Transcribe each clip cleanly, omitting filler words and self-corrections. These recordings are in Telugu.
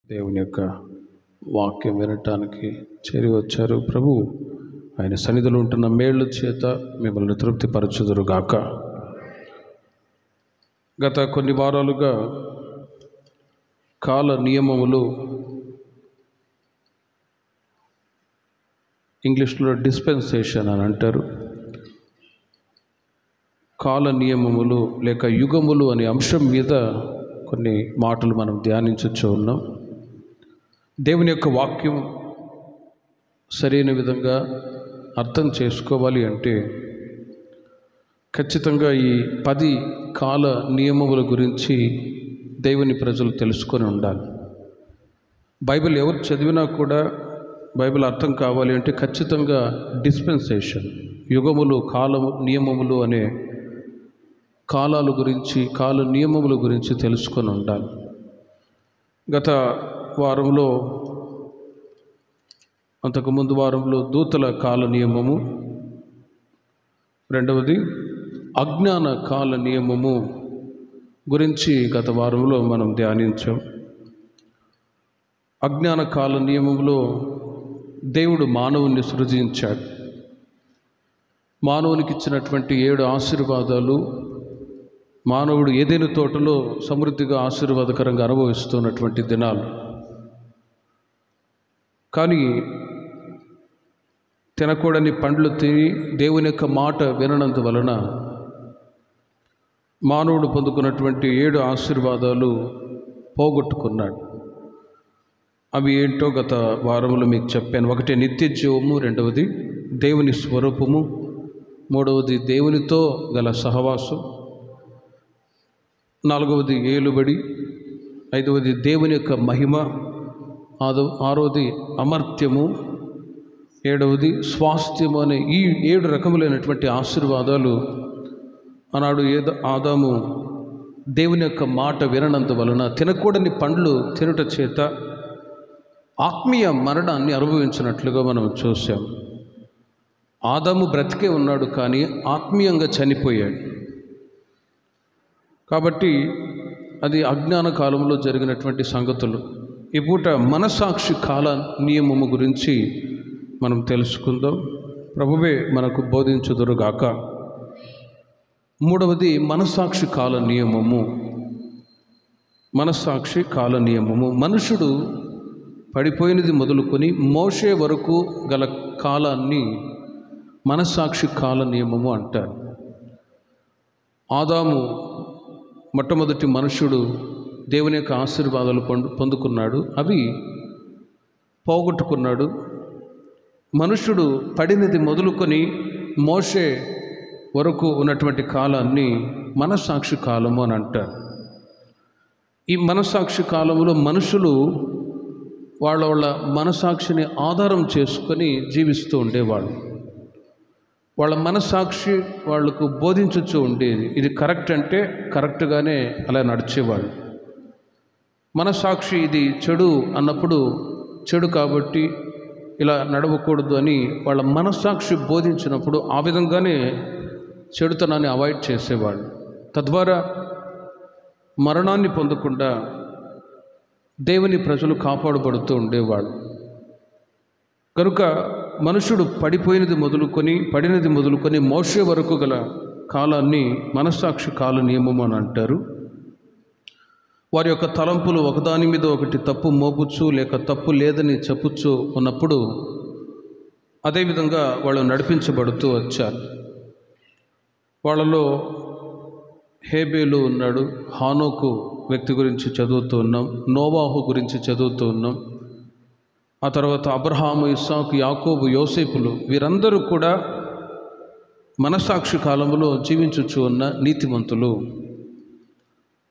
దేవుని యొక్క వాక్యం వినటానికి చేరి వచ్చారు. ప్రభు ఆయన సన్నిధిలో ఉంటున్న మేళ్ళ చేత మిమ్మల్ని తృప్తిపరచుదురుగాక. గత కొన్ని వారాలుగా కాల నియమములు, ఇంగ్లీష్లో డిస్పెన్సేషన్ అని అంటారు, కాల నియమములు లేక యుగములు అనే అంశం మీద కొన్ని మాటలు మనం ధ్యానించచ్చు ఉన్నాం. దేవుని యొక్క వాక్యం సరైన విధంగా అర్థం చేసుకోవాలి అంటే ఖచ్చితంగా ఈ 10 కాల నియమముల గురించి దేవుని ప్రజలు తెలుసుకొని ఉండాలి. బైబిల్ ఎవరు చదివినా కూడా బైబిల్ అర్థం కావాలి అంటే ఖచ్చితంగా డిస్పెన్సేషన్, యుగములు, కాలము, నియమములు అనే కాలాల గురించి, కాల నియమముల గురించి తెలుసుకొని ఉండాలి. గత వారంలో, అంతకుముందు వారంలో దూతల కాల నియమము, రెండవది అజ్ఞాన కాల నియమము గురించి గత వారంలో మనం ధ్యానించాం. అజ్ఞాన కాల నియమంలో దేవుడు మానవుని సృజించాడు. మానవునికి ఇచ్చినటువంటి 7 ఆశీర్వాదాలు మానవుడు ఏదైనా తోటలో సమృద్ధిగా ఆశీర్వాదకరంగా అనుభవిస్తున్నటువంటి దినాలు. కానీ తినకూడని పండ్లు తిని దేవుని యొక్క మాట విననందువలన మానవుడు పొందుకున్నటువంటి 7 ఆశీర్వాదాలు పోగొట్టుకున్నాడు. అవి ఏంటో గత వారంలో మీకు చెప్పాను. ఒకటి నిత్య జీవము, రెండవది దేవుని స్వరూపము, మూడవది దేవునితో గల సహవాసం, నాలుగవది ఏలుబడి, ఐదవది దేవుని యొక్క మహిమ, ఆరవది అమర్త్యము, ఏడవది స్వాస్థ్యము అనే ఈ 7 రకములైనటువంటి ఆశీర్వాదాలు ఆనాడు ఆదాము దేవుని యొక్క మాట విననందువలన, తినకూడని పండ్లు తినుట చేత ఆత్మీయ మరణాన్ని అనుభవించినట్లుగా మనం చూసాం. ఆదాము బ్రతికే ఉన్నాడు కానీ ఆత్మీయంగా చనిపోయాడు. కాబట్టి అది అజ్ఞాన కాలంలో జరిగినటువంటి సంగతులు. ఈ పూట మనస్సాక్షి కాల నియమము గురించి మనం తెలుసుకుందాం. ప్రభువే మనకు బోధించుదురుగాక. మూడవది మనస్సాక్షి కాల నియమము. మనస్సాక్షి కాల నియమము మనుషుడు పడిపోయినది మొదలుకొని మోషే వరకు గల కాలాన్ని మనస్సాక్షి కాల నియమము అంటారు. ఆదాము మొట్టమొదటి మనుషుడు దేవుని యొక్క ఆశీర్వాదాలు పొందుకున్నాడు, అవి పోగొట్టుకున్నాడు. మనుషుడు పడినది మొదలుకొని మోషే వరకు ఉన్నటువంటి కాలాన్ని మనస్సాక్షి కాలము అని అంటారు. ఈ మనస్సాక్షి కాలంలో మనుషులు వాళ్ళ మనస్సాక్షిని ఆధారం చేసుకొని జీవిస్తూ ఉండేవాళ్ళు. వాళ్ళ మనస్సాక్షి వాళ్లకు బోధించుతూ ఉండేది. ఇది కరెక్ట్ అంటే కరెక్ట్గానే అలా నడిచేవాళ్ళు. మనస్సాక్షి ఇది చెడు అన్నప్పుడు చెడు కాబట్టి ఇలా నడవకూడదు అని వాళ్ళ మనస్సాక్షి బోధించినప్పుడు ఆ విధంగానే చెడుతనాన్ని అవాయిడ్ చేసేవాళ్ళు. తద్వారా మరణాన్ని పొందకుండా దేవుని ప్రజలు కాపాడబడుతూ ఉండేవాళ్ళు. కనుక మనుషుడు పడినది మొదలుకొని మోషే వరకు గల కాలాన్ని మనస్సాక్షి కాల నియమం అని అంటారు. వారి యొక్క తలంపులు ఒకదాని మీద ఒకటి తప్పు మోపుచ్చు లేక తప్పు లేదని చెప్పుచ్చు ఉన్నప్పుడు అదేవిధంగా వాళ్ళు నడిపించబడుతూ వచ్చారు. వాళ్ళలో హేబేలు ఉన్నాడు, హానోకు వ్యక్తి గురించి చదువుతూ ఉన్నాం, నోవాహు గురించి చదువుతూ ఉన్నాం. ఆ తర్వాత అబ్రహాము, ఇస్సాకు, యాకోబు, యోసేపులు, వీరందరూ కూడా మనస్సాక్షి కాలంలో జీవించుచు ఉన్న నీతిమంతులు.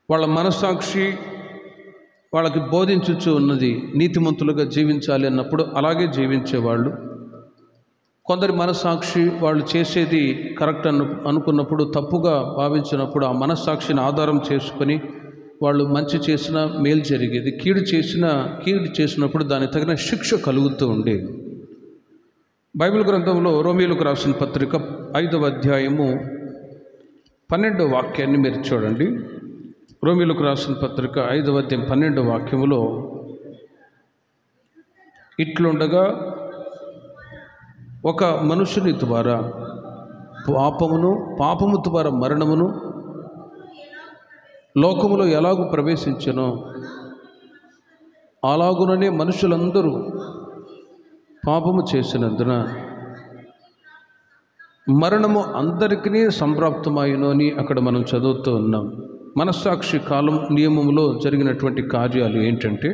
వాళ్ళ మనస్సాక్షి వాళ్ళకి బోధించుచు ఉన్నది నీతిమంతులుగా జీవించాలి అన్నప్పుడు అలాగే జీవించేవాళ్ళు. కొందరి మనస్సాక్షి వాళ్ళు చేసేది కరెక్ట్ అనుకున్నప్పుడు, తప్పుగా భావించినప్పుడు ఆ మనస్సాక్షిని ఆధారం చేసుకొని వాళ్ళు మంచి చేసినా మేలు జరిగేది, కీడు చేసినప్పుడు దానికి తగిన శిక్ష కలుగుతూ ఉండేది. బైబిల్ గ్రంథంలో రోమీయులకు రాసిన పత్రిక 5వ అధ్యాయము 12వ వాక్యాన్ని మీరు చూడండి. రోమీయులకు రాసిన పత్రిక 5వ అధ్యాయం 12వ వాక్యములో ఇట్లుండగా ఒక మనుషుని ద్వారా పాపము ద్వారా మరణమును లోకములో ఎలాగూ ప్రవేశించెనో అలాగుననే మనుషులందరూ పాపము చేసినందున మరణము అందరికీ సంప్రాప్తమాయును అని అక్కడ మనం చదువుతూ ఉన్నాం. మనస్సాక్షి కాలం నియమంలో జరిగినటువంటి కార్యాలు ఏంటంటే,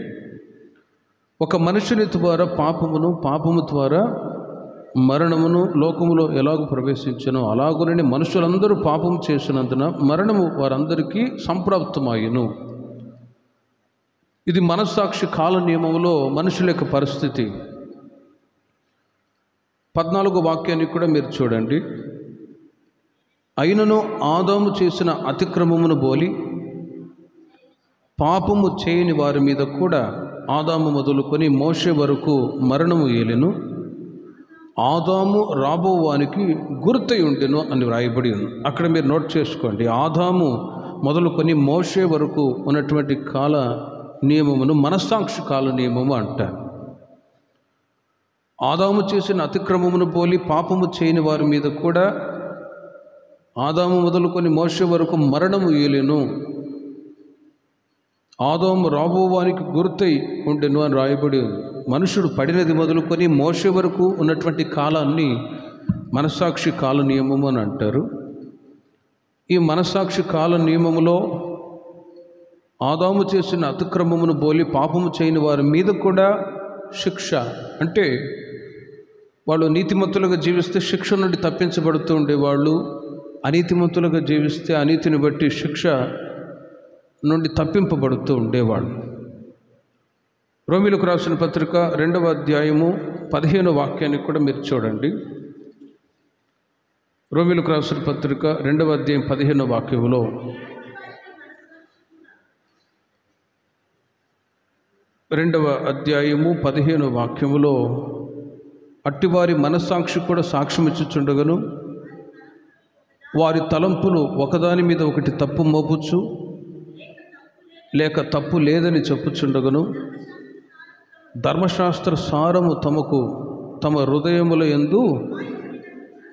ఒక మనుషుని ద్వారా పాపము ద్వారా మరణమును లోకములో ఎలాగూ ప్రవేశించనో అలాగునని మనుషులందరూ పాపము చేసినందున మరణము వారందరికీ సంప్రాప్తమాయును. ఇది మనస్సాక్షి కాల నియమంలో మనుషుల యొక్క పరిస్థితి. 14వ వాక్యాన్ని కూడా మీరు చూడండి. అయినను ఆదాము చేసిన అతిక్రమమును బోలి పాపము చేయని వారి మీద కూడా ఆదాము మొదలుకొని మోషే వరకు మరణము ఏలెను. ఆదాము రాబోవానికి గుర్తై ఉండెను అని వ్రాయబడి ఉంది. అక్కడ మీరు నోట్ చేసుకోండి. ఆదాము మొదలుకొని మోషే వరకు ఉన్నటువంటి కాల నియమమును మనస్సాక్షి కాల నియమము అంటారు. ఆదాము చేసిన అతిక్రమమును పోలి పాపము చేయని వారి మీద కూడా ఆదాము మొదలుకొని మోషే వరకు మరణము ఏలెను. ఆదాము రాబోవానికి గుర్తై ఉండెను అని రాయబడి ఉంది. మనుషుడు పడినది మొదలుకొని మోషే వరకు ఉన్నటువంటి కాలాన్ని మనస్సాక్షి కాల నియమము అని అంటారు. ఈ మనస్సాక్షి కాల నియమములో ఆదాము చేసిన అతిక్రమమును పోలి పాపము చేయని వారి మీద కూడా శిక్ష, అంటే వాళ్ళు నీతిమంతులుగా జీవిస్తే శిక్ష నుండి తప్పించబడుతూ ఉండేవాళ్ళు, అనీతిమంతులుగా జీవిస్తే అనీతిని బట్టి శిక్ష నుండి తప్పింపబడుతూ ఉండేవాళ్ళు. రోమీయులకు రాసిన పత్రిక 2వ అధ్యాయము 15వ వాక్యాన్ని కూడా మీరు చూడండి. రోమీయులకు రాసిన పత్రిక 2వ అధ్యాయం 15వ వాక్యములో అట్టివారి మనస్సాక్షి కూడా సాక్ష్యం ఇచ్చుచుండగను, వారి తలంపులు ఒకదాని మీద ఒకటి తప్పు మోపుచు లేక తప్పు లేదని చెప్పుచుండగను, ధర్మశాస్త్ర సారము తమ హృదయముల యందు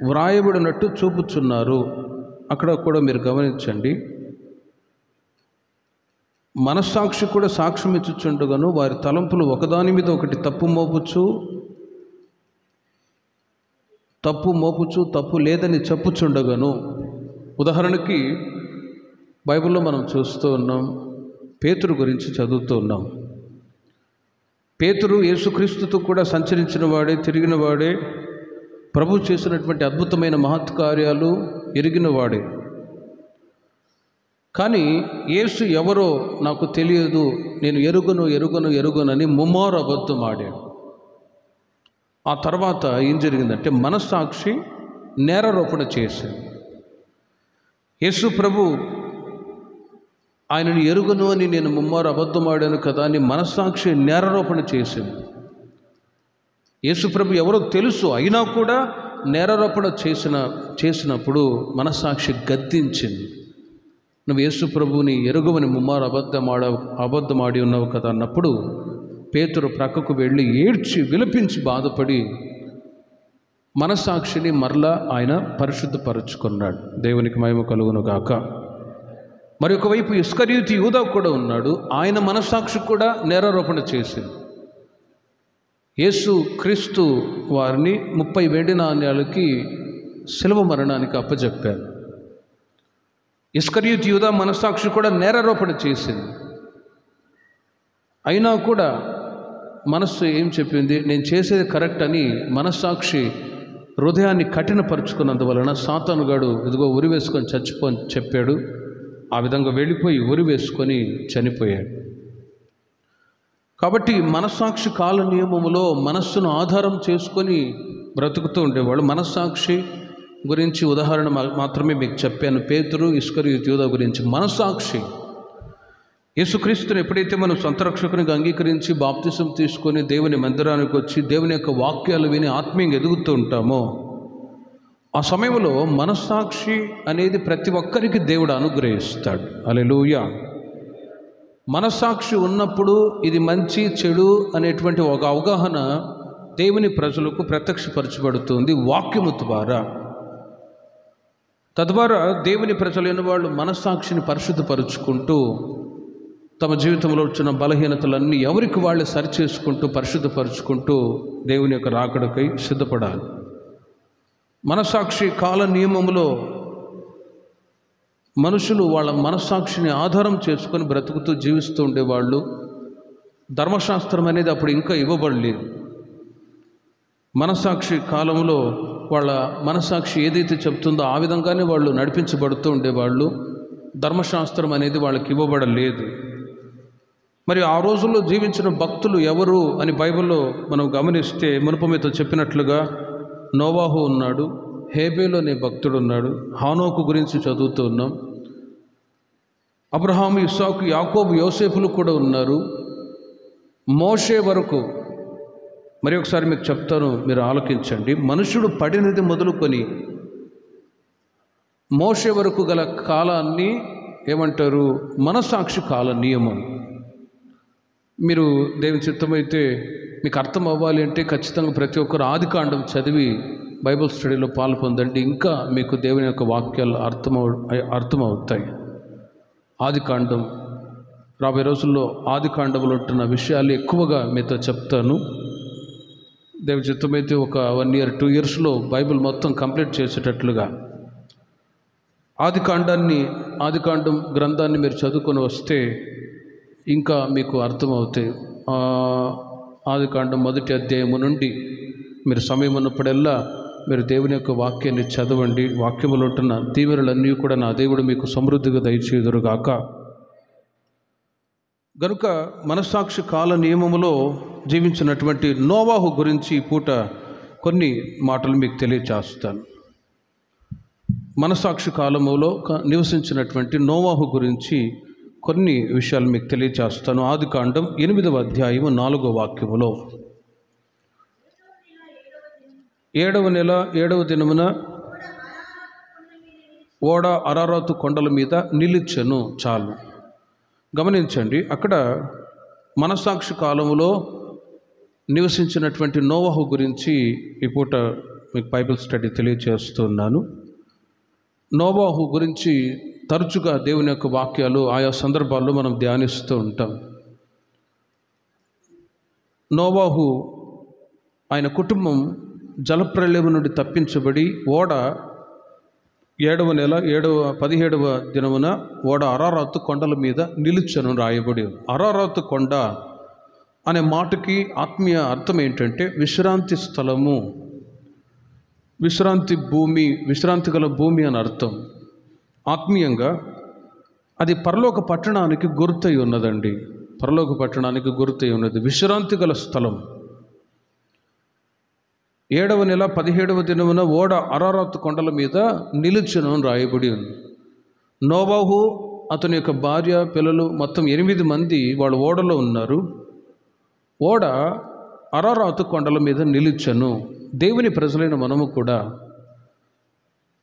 వ్రాయబడినట్టు చూపుచున్నారు. అక్కడ కూడా మీరు గమనించండి. మనస్సాక్షి కూడా సాక్ష్యం ఇచ్చుచుండగను, వారి తలంపులు ఒకదాని మీద ఒకటి తప్పు మోపుచు తప్పు లేదని చెప్పుచుండగను. ఉదాహరణకి బైబిల్లో మనం చూస్తూ ఉన్నాం, పేతురు గురించి చదువుతూ ఉన్నాం. పేతురు యేసుక్రీస్తుతో కూడా సంచరించిన వాడే, తిరిగిన వాడే, ప్రభు చేసినటువంటి అద్భుతమైన మహత్కార్యాలు ఎరిగిన వాడే. కానీ యేసు ఎవరో నాకు తెలియదు, నేను ఎరుగనని ముమ్మారు అబద్ధం ఆడాడు. ఆ తర్వాత ఏం జరిగిందంటే మనస్సాక్షి నేరారోపణ చేసింది. యేసు ప్రభు ఆయనను ఎరుగను అని నేను ముమ్మారు అబద్ధం ఆడాను కదా అని మనస్సాక్షి నేరారోపణ చేసింది. యేసు ప్రభు ఎవరో తెలుసు, అయినా కూడా నేరారోపణ చేసినప్పుడు మనస్సాక్షి గద్దించింది. నువ్వు యేసు ప్రభువుని ఎరుగవని ముమ్మారు అబద్ధమాడి ఉన్నావు కదా అన్నప్పుడు పేతురు ప్రక్కకు వెళ్ళి ఏడ్చి విలపించి బాధపడి మనస్సాక్షిని మరలా ఆయన పరిశుద్ధపరుచుకున్నాడు. దేవునికి మహిమ కలుగును గాక. మరి ఒకవైపు ఇస్కరియోతు యూదా కూడా ఉన్నాడు. ఆయన మనస్సాక్షి కూడా నేరారోపణ చేసింది. యేసు క్రీస్తు వారిని 30 వెండి నాణ్యాలకి శిలువ మరణానికి అప్పచెప్పారు. ఇస్కరియోతు యూదా మనస్సాక్షి కూడా నేరారోపణ చేసింది. అయినా కూడా మనస్సు ఏం చెప్పింది? నేను చేసేది కరెక్ట్ అని మనస్సాక్షి హృదయాన్ని కఠినపరుచుకున్నందువలన సాతానుగాడు ఇదిగో ఉరి వేసుకొని చచ్చిపోని చెప్పాడు. ఆ విధంగా వెళ్ళిపోయి ఉరి వేసుకొని చనిపోయాడు. కాబట్టి మనస్సాక్షి కాల నియమములో మనస్సును ఆధారం చేసుకొని బ్రతుకుతూ ఉండేవాళ్ళు. మనస్సాక్షి గురించి ఉదాహరణ మాత్రమే మీకు చెప్పాను. పేతురు, ఇస్కరియోతు యూదా గురించి. మనస్సాక్షి యేసుక్రీస్తుని ఎప్పుడైతే మనం సొంత రక్షకునిగా అంగీకరించి బాప్తిసం తీసుకొని దేవుని మందిరానికి వచ్చి దేవుని యొక్క వాక్యాలు విని ఆత్మీయంగా ఎదుగుతూ ఉంటామో, ఆ సమయంలో మనస్సాక్షి అనేది ప్రతి ఒక్కరికి దేవుడు అనుగ్రహిస్తాడు. హల్లెలూయా. మనస్సాక్షి ఉన్నప్పుడు ఇది మంచి చెడు అనేటువంటి ఒక అవగాహన దేవుని ప్రజలకు ప్రత్యక్షపరచబడుతుంది వాక్యము ద్వారా. తద్వారా దేవుని ప్రజలైన వాళ్ళు మనస్సాక్షిని పరిశుద్ధపరుచుకుంటూ తమ జీవితంలో వచ్చిన బలహీనతలన్నీ ఎవరికి వాళ్ళు సరిచేసుకుంటూ పరిశుద్ధపరుచుకుంటూ దేవుని యొక్క రాకడకై సిద్ధపడాలి. మనస్సాక్షి కాల నియమములో మనుషులు వాళ్ళ మనస్సాక్షిని ఆధారం చేసుకొని బ్రతుకుతూ జీవిస్తూ ఉండేవాళ్ళు. ధర్మశాస్త్రం అనేది అప్పుడు ఇంకా ఇవ్వబడలేదు. మనస్సాక్షి కాలంలో వాళ్ళ మనస్సాక్షి ఏదైతే చెప్తుందో ఆ విధంగానే వాళ్ళు నడిపించబడుతూ ఉండేవాళ్ళు. ధర్మశాస్త్రం అనేది వాళ్ళకి ఇవ్వబడలేదు. మరి ఆ రోజుల్లో జీవించిన భక్తులు ఎవరు అని బైబిల్లో మనం గమనిస్తే మునుపు మీతో చెప్పినట్లుగా నోవాహు ఉన్నాడు, హేబేలు అనే భక్తుడు ఉన్నాడు, హానోకు గురించి చదువుతూ ఉన్నాం. అబ్రహాము, ఇస్సాకు, యాకోబు, యోసేపులు కూడా ఉన్నారు. మోషే వరకు మరి ఒకసారి మీకు చెప్తాను, మీరు ఆలకించండి. మనుషుడు పడినది మొదలుకొని మోషే వరకు గల కాలాన్ని ఏమంటారు? మనస్సాక్షి కాల నియమం. మీరు దేవుని చిత్తమైతే మీకు అర్థం అవ్వాలి అంటే ఖచ్చితంగా ప్రతి ఒక్కరు ఆదికాండం చదివి బైబిల్ స్టడీలో పాలు పొందండి. ఇంకా మీకు దేవుని యొక్క వాక్యాలు అర్థమవుతాయి. ఆదికాండం రాబోయే రోజుల్లో ఆదికాండంలో ఉంటున్న విషయాలు ఎక్కువగా మీతో చెప్తాను. దేవుని చిత్తమైతే ఒక 1 year 2 yearsలో బైబిల్ మొత్తం కంప్లీట్ చేసేటట్లుగా ఆదికాండం గ్రంథాన్ని మీరు చదువుకొని వస్తే ఇంకా మీకు అర్థమవుతాయి. ఆదికాండం 1వ అధ్యాయము నుండి మీరు సమయం ఉన్నప్పుడల్లా మీరు దేవుని యొక్క వాక్యాన్ని చదవండి. వాక్యములో ఉంటున్న దీవెనలన్నీ కూడా నా దేవుడు మీకు సమృద్ధిగా దయచేయుదురుగాక. గనుక మనస్సాక్షి కాల నియమములో జీవించినటువంటి నోవాహు గురించి ఈ పూట కొన్ని మాటలు మీకు తెలియచేస్తాను. మనస్సాక్షి కాలములో నివసించినటువంటి నోవాహు గురించి కొన్ని విషయాలు మీకు తెలియచేస్తాను. ఆదికాండం 8వ అధ్యాయము 4వ వాక్యములో, 7వ నెల 7వ దినమున ఓడ అరారాతు కొండల మీద నిలిచెను. చాలు గమనించండి, అక్కడ మనస్సాక్షి కాలములో నివసించినటువంటి నోవాహు గురించి ఈ పూట మీకు బైబిల్ స్టడీ తెలియజేస్తున్నాను. నోవాహు గురించి తరచుగా దేవుని యొక్క వాక్యాలు ఆయా సందర్భాల్లో మనం ధ్యానిస్తూ ఉంటాం. నోవాహు ఆయన కుటుంబం జలప్రళయం నుండి తప్పించబడి ఓడ 7వ నెల 17వ దినమున ఓడ అరారాతు కొండల మీద నిలుచెను రాయబడి. అరారాతు కొండ అనే మాటకి ఆత్మీయ అర్థం ఏంటంటే విశ్రాంతి స్థలము, విశ్రాంతి భూమి, విశ్రాంతి గల భూమి అని అర్థం. ఆత్మీయంగా అది పరలోక పట్టణానికి గుర్తయి ఉన్నదండి. పరలోక పట్టణానికి గుర్తయి ఉన్నది, విశ్రాంతి గల స్థలం. 7వ నెల 17వ దినమున ఓడ అరారాతు కొండల మీద నిలుచెను రాయబడి ఉంది. నోవాహు, అతని యొక్క భార్య, పిల్లలు మొత్తం 8 మంది వాళ్ళు ఓడలో ఉన్నారు. ఓడ అరారాతు కొండల మీద నిలుచెను. దేవుని ప్రజలైన మనము కూడా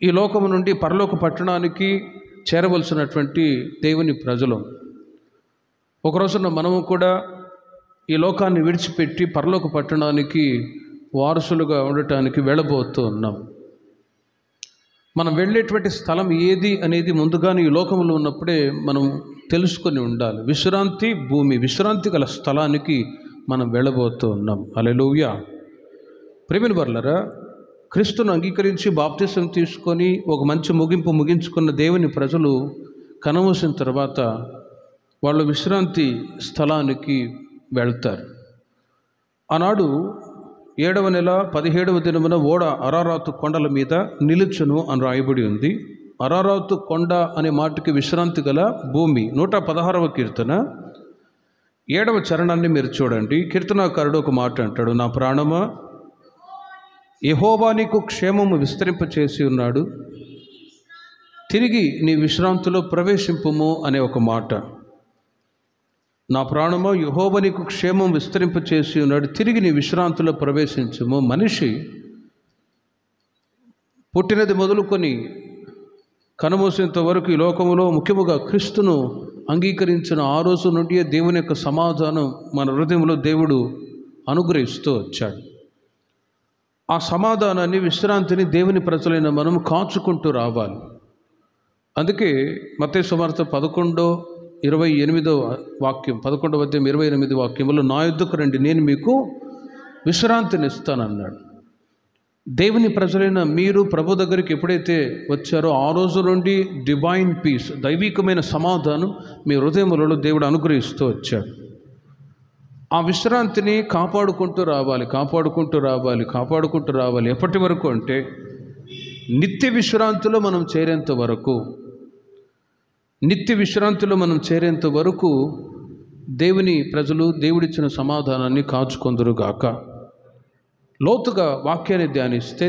ఈ లోకము నుండి పరలోక పట్టణానికి చేరవలసినటువంటి దేవుని ప్రజలు. ఒక రోజున మనము కూడా ఈ లోకాన్ని విడిచిపెట్టి పరలోక పట్టణానికి వారసులుగా ఉండటానికి వెళ్ళబోతూ ఉన్నాం. మనం వెళ్ళేటువంటి స్థలం ఏది అనేది ముందుగానే ఈ లోకంలో ఉన్నప్పుడే మనం తెలుసుకొని ఉండాలి. విశ్రాంతి భూమి, విశ్రాంతి గల స్థలానికి మనం వెళ్ళబోతూ ఉన్నాం. హల్లెలూయా. ప్రియమైన వారలారా, క్రీస్తును అంగీకరించి బాప్తిసం తీసుకొని ఒక మంచి ముగించుకున్న దేవుని ప్రజలు కనుమూసిన తర్వాత వాళ్ళు విశ్రాంతి స్థలానికి వెళ్తారు. ఆనాడు 7వ నెల 17వ దినమున ఓడ అరారాతు కొండల మీద నిలుచును అని రాయబడి ఉంది. అరారాతు కొండ అనే మాటకి విశ్రాంతి గల భూమి. 116వ కీర్తన 7వ చరణాన్ని మీరు చూడండి. కీర్తనాకారుడు ఒక మాట అంటాడు, నా ప్రాణమా యెహోవా నీకు క్షేమము విస్తరింపచేసి ఉన్నాడు, తిరిగి నీ విశ్రాంతిలో ప్రవేశింపుము అనే ఒక మాట. నా ప్రాణమో యెహోవా నీకు క్షేమం విస్తరింపచేసి ఉన్నాడు, తిరిగి నీ విశ్రాంతిలో ప్రవేశించుము. మనిషి పుట్టినది మొదలుకొని కనుమూసేంత వరకు ఈ లోకములో ముఖ్యముగా క్రీస్తును అంగీకరించిన ఆ రోజు నుండి దేవుని యొక్క సమాధానం మన హృదయంలో దేవుడు అనుగ్రహిస్తూ వచ్చాడు. ఆ సమాధానాన్ని, విశ్రాంతిని దేవుని ప్రజలైన మనం కాచుకుంటూ రావాలి. అందుకే మత్తయి సువార్త 11:28 వాక్యం, 11:28 వాక్యములో, నా యొద్దకు రండి, నేను మీకు విశ్రాంతిని ఇస్తానన్నాడు. దేవుని ప్రజలైన మీరు ప్రభు దగ్గరికి ఎప్పుడైతే వచ్చారో ఆ రోజు నుండి డివైన్ పీస్, దైవికమైన సమాధానం మీ హృదయములలో దేవుడు అనుగ్రహిస్తూ వచ్చాడు. ఆ విశ్రాంతిని కాపాడుకుంటూ రావాలి. ఎప్పటి వరకు అంటే నిత్య విశ్రాంతిలో మనం చేరేంత వరకు దేవుని ప్రజలు దేవుడిచ్చిన సమాధానాన్ని కాచుకొందురుగాక. లోతుగా వాక్యాన్ని ధ్యానిస్తే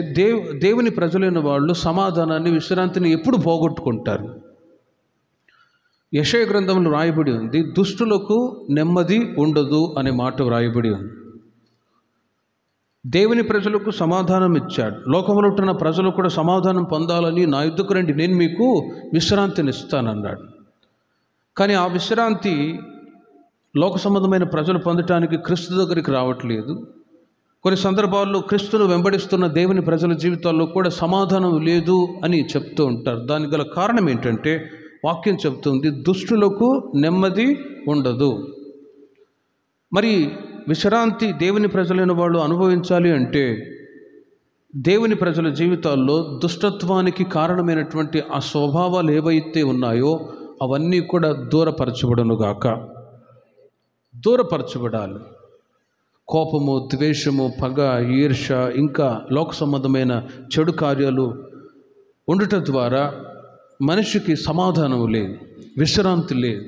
దేవుని ప్రజలైన వాళ్ళు సమాధానాన్ని, విశ్రాంతిని ఎప్పుడు పోగొట్టుకుంటారు? యెషయా గ్రంథంలో రాయబడి ఉంది, దుష్టులకు నెమ్మది ఉండదు అనే మాట రాయబడి ఉంది. దేవుని ప్రజలకు సమాధానం ఇచ్చాడు. లోకంలో ఉంటున్న ప్రజలు కూడా సమాధానం పొందాలని, నా యొద్దకు రండి, నేను మీకు విశ్రాంతిని ఇస్తానన్నాడు. కానీ ఆ విశ్రాంతి లోక సంబంధమైన ప్రజలు పొందటానికి క్రీస్తు దగ్గరికి రావట్లేదు. కొన్ని సందర్భాల్లో క్రీస్తును వెంబడిస్తున్న దేవుని ప్రజల జీవితాల్లో కూడా సమాధానం లేదు అని చెప్తూ ఉంటారు. దానికి గల కారణం ఏంటంటే, వాక్యం చెప్తుంది, దుష్టులకు నెమ్మది ఉండదు. మరి విశ్రాంతి దేవుని ప్రజలైన వాళ్ళు అనుభవించాలి అంటే, దేవుని ప్రజల జీవితాల్లో దుష్టత్వానికి కారణమైనటువంటి ఆ స్వభావాలు ఏవైతే ఉన్నాయో అవన్నీ కూడా దూరపరచబడాలి. కోపము, ద్వేషము, పగ, ఈర్ష, ఇంకా లోక సంబంధమైన చెడు కార్యాలు ఉండటం ద్వారా మనిషికి సమాధానం లేదు, విశ్రాంతి లేదు.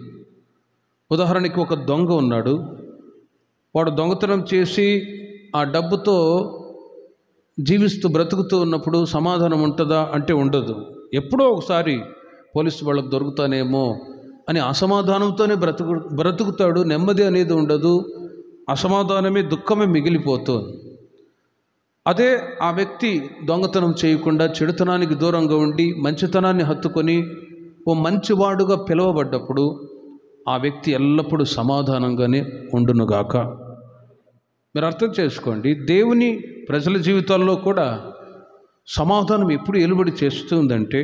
ఉదాహరణకి ఒక దొంగ ఉన్నాడు. వాడు దొంగతనం చేసి ఆ డబ్బుతో బ్రతుకుతూ ఉన్నప్పుడు సమాధానం ఉంటుందా అంటే ఉండదు. ఎప్పుడో ఒకసారి పోలీసు వాళ్ళకు దొరుకుతానేమో అని అసమాధానంతోనే బ్రతుకుతాడు. నెమ్మది అనేది ఉండదు. అసమాధానమే, దుఃఖమే మిగిలిపోతుంది. అదే ఆ వ్యక్తి దొంగతనం చేయకుండా చెడుతనానికి దూరంగా ఉండి మంచితనాన్ని హత్తుకొని ఓ మంచివాడుగా పిలువబడ్డప్పుడు ఆ వ్యక్తి ఎల్లప్పుడూ సమాధానంగానే ఉండునుగాక. మీరు అర్థం చేసుకోండి, దేవుని ప్రజల జీవితాల్లో కూడా సమాధానం ఎప్పుడు ఎలుబడి చేస్తుందంటే,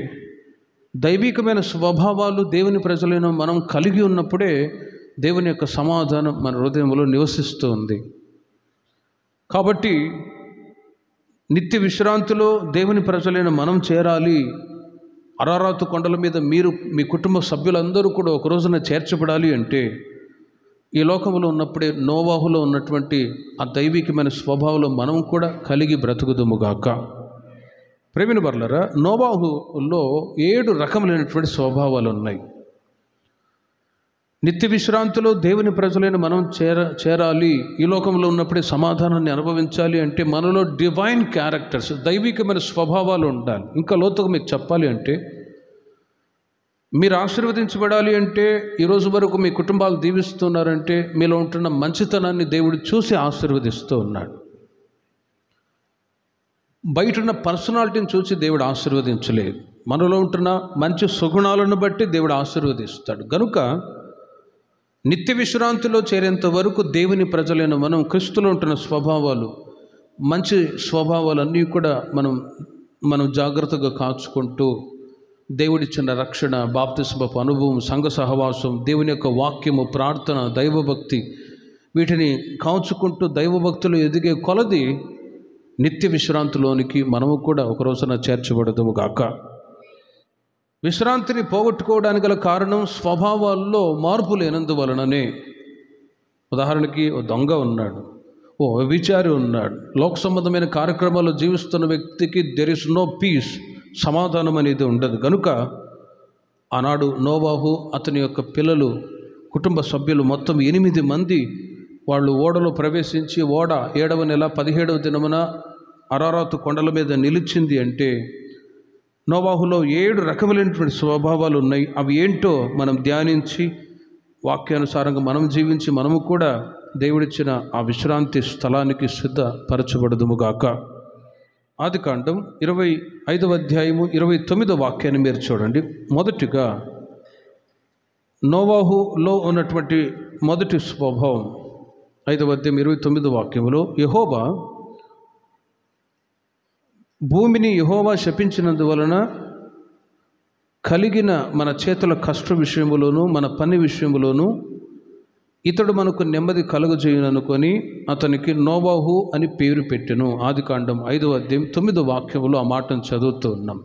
దైవికమైన స్వభావాలు దేవుని ప్రజలైన మనం కలిగి ఉన్నప్పుడే దేవుని యొక్క సమాధానం మన హృదయంలో నివసిస్తూ ఉంది. కాబట్టి నిత్య విశ్రాంతిలో దేవుని ప్రజలైన మనం చేరాలి. అరారాతు కొండల మీద మీరు, మీ కుటుంబ సభ్యులందరూ కూడా ఒక రోజున చేర్చబడాలి అంటే, ఈ లోకంలో ఉన్నప్పుడే నోవాహులో ఉన్నటువంటి ఆ దైవికమైన స్వభావంలో మనం కూడా కలిగి బ్రతుకుదుముగాక. ప్రేమిన వర్లరా, నోవాహులో 7 రకములైనటువంటి స్వభావాలు ఉన్నాయి. నిత్య విశ్రాంతిలో దేవుని ప్రజలైన మనం చేరాలి, ఈ లోకంలో ఉన్నప్పుడే సమాధానాన్ని అనుభవించాలి అంటే మనలో డివైన్ క్యారెక్టర్స్, దైవికమైన స్వభావాలు ఉండాలి. ఇంకా లోతుగా మీకు చెప్పాలి అంటే, మీరు ఆశీర్వదించబడాలి అంటే, ఈరోజు వరకు మీ కుటుంబాలు దీవిస్తున్నారంటే మీలో ఉంటున్న మంచితనాన్ని దేవుడు చూసి ఆశీర్వదిస్తూ ఉన్నాడు. బయట ఉన్న పర్సనాలిటీని చూసి దేవుడు ఆశీర్వదించలేదు. మనలో ఉంటున్న మంచి సుగుణాలను బట్టి దేవుడు ఆశీర్వదిస్తాడు. కనుక నిత్య విశ్రాంతిలో చేరేంత వరకు దేవుని ప్రజలైన మనం క్రీస్తులో ఉంటున్న స్వభావాలు, మంచి స్వభావాలన్నీ కూడా మనం జాగ్రత్తగా కాచుకుంటూ దేవుడిచ్చిన రక్షణ, బాప్తిస్మపు అనుభవం, సంఘ సహవాసం, దేవుని యొక్క వాక్యము, ప్రార్థన, దైవభక్తి, వీటిని కాచుకుంటూ దైవభక్తులు ఎదిగే కొలది నిత్య విశ్రాంతిలోనికి మనము కూడా ఒక రోజున చేర్చబడదుము గాక. విశ్రాంతిని పోగొట్టుకోవడానికి గల కారణం స్వభావాల్లో మార్పు లేనందువలననే. ఉదాహరణకి ఓ దొంగ ఉన్నాడు, ఓ వ్యభిచారి ఉన్నాడు. లోక సంబంధమైన కార్యక్రమాల్లో జీవిస్తున్న వ్యక్తికి దెర్ ఇస్ నో పీస్, సమాధానం అనేది ఉండదు. కనుక ఆనాడు నోవాహు, అతని యొక్క పిల్లలు, కుటుంబ సభ్యులు మొత్తం 8 మంది వాళ్ళు ఓడలో ప్రవేశించి, ఓడ 7వ నెల 17వ దినమున అరారాతు కొండల మీద నిలిచింది అంటే నోవాహులో 7 రకములైనటువంటి స్వభావాలు ఉన్నాయి. అవి ఏంటో మనం ధ్యానించి వాక్యానుసారంగా మనం జీవించి మనము కూడా దేవుడిచ్చిన ఆ విశ్రాంతి స్థలానికి సిద్ధపరచబడదుముగాక. ఆదికాండం 25వ అధ్యాయము 29వ వాక్యాన్ని మీరు చూడండి. మొదటిగా నోవాహులో ఉన్నటువంటి మొదటి స్వభావం 5వ అధ్యాయం 29వ వాక్యములో, యెహోవా భూమిని యెహోవా శపించినందువలన కలిగిన మన చేతుల కష్ట విషయములోను మన పని విషయములోను ఇతడు మనకు నెమ్మది కలుగజేయుననుకొని అతనికి నోవాహు అని పేరు పెట్టెను. ఆదికాండం 5వ అధ్యాయం 9వ వాక్యములో ఆ మాటను చదువుతూ ఉన్నాం.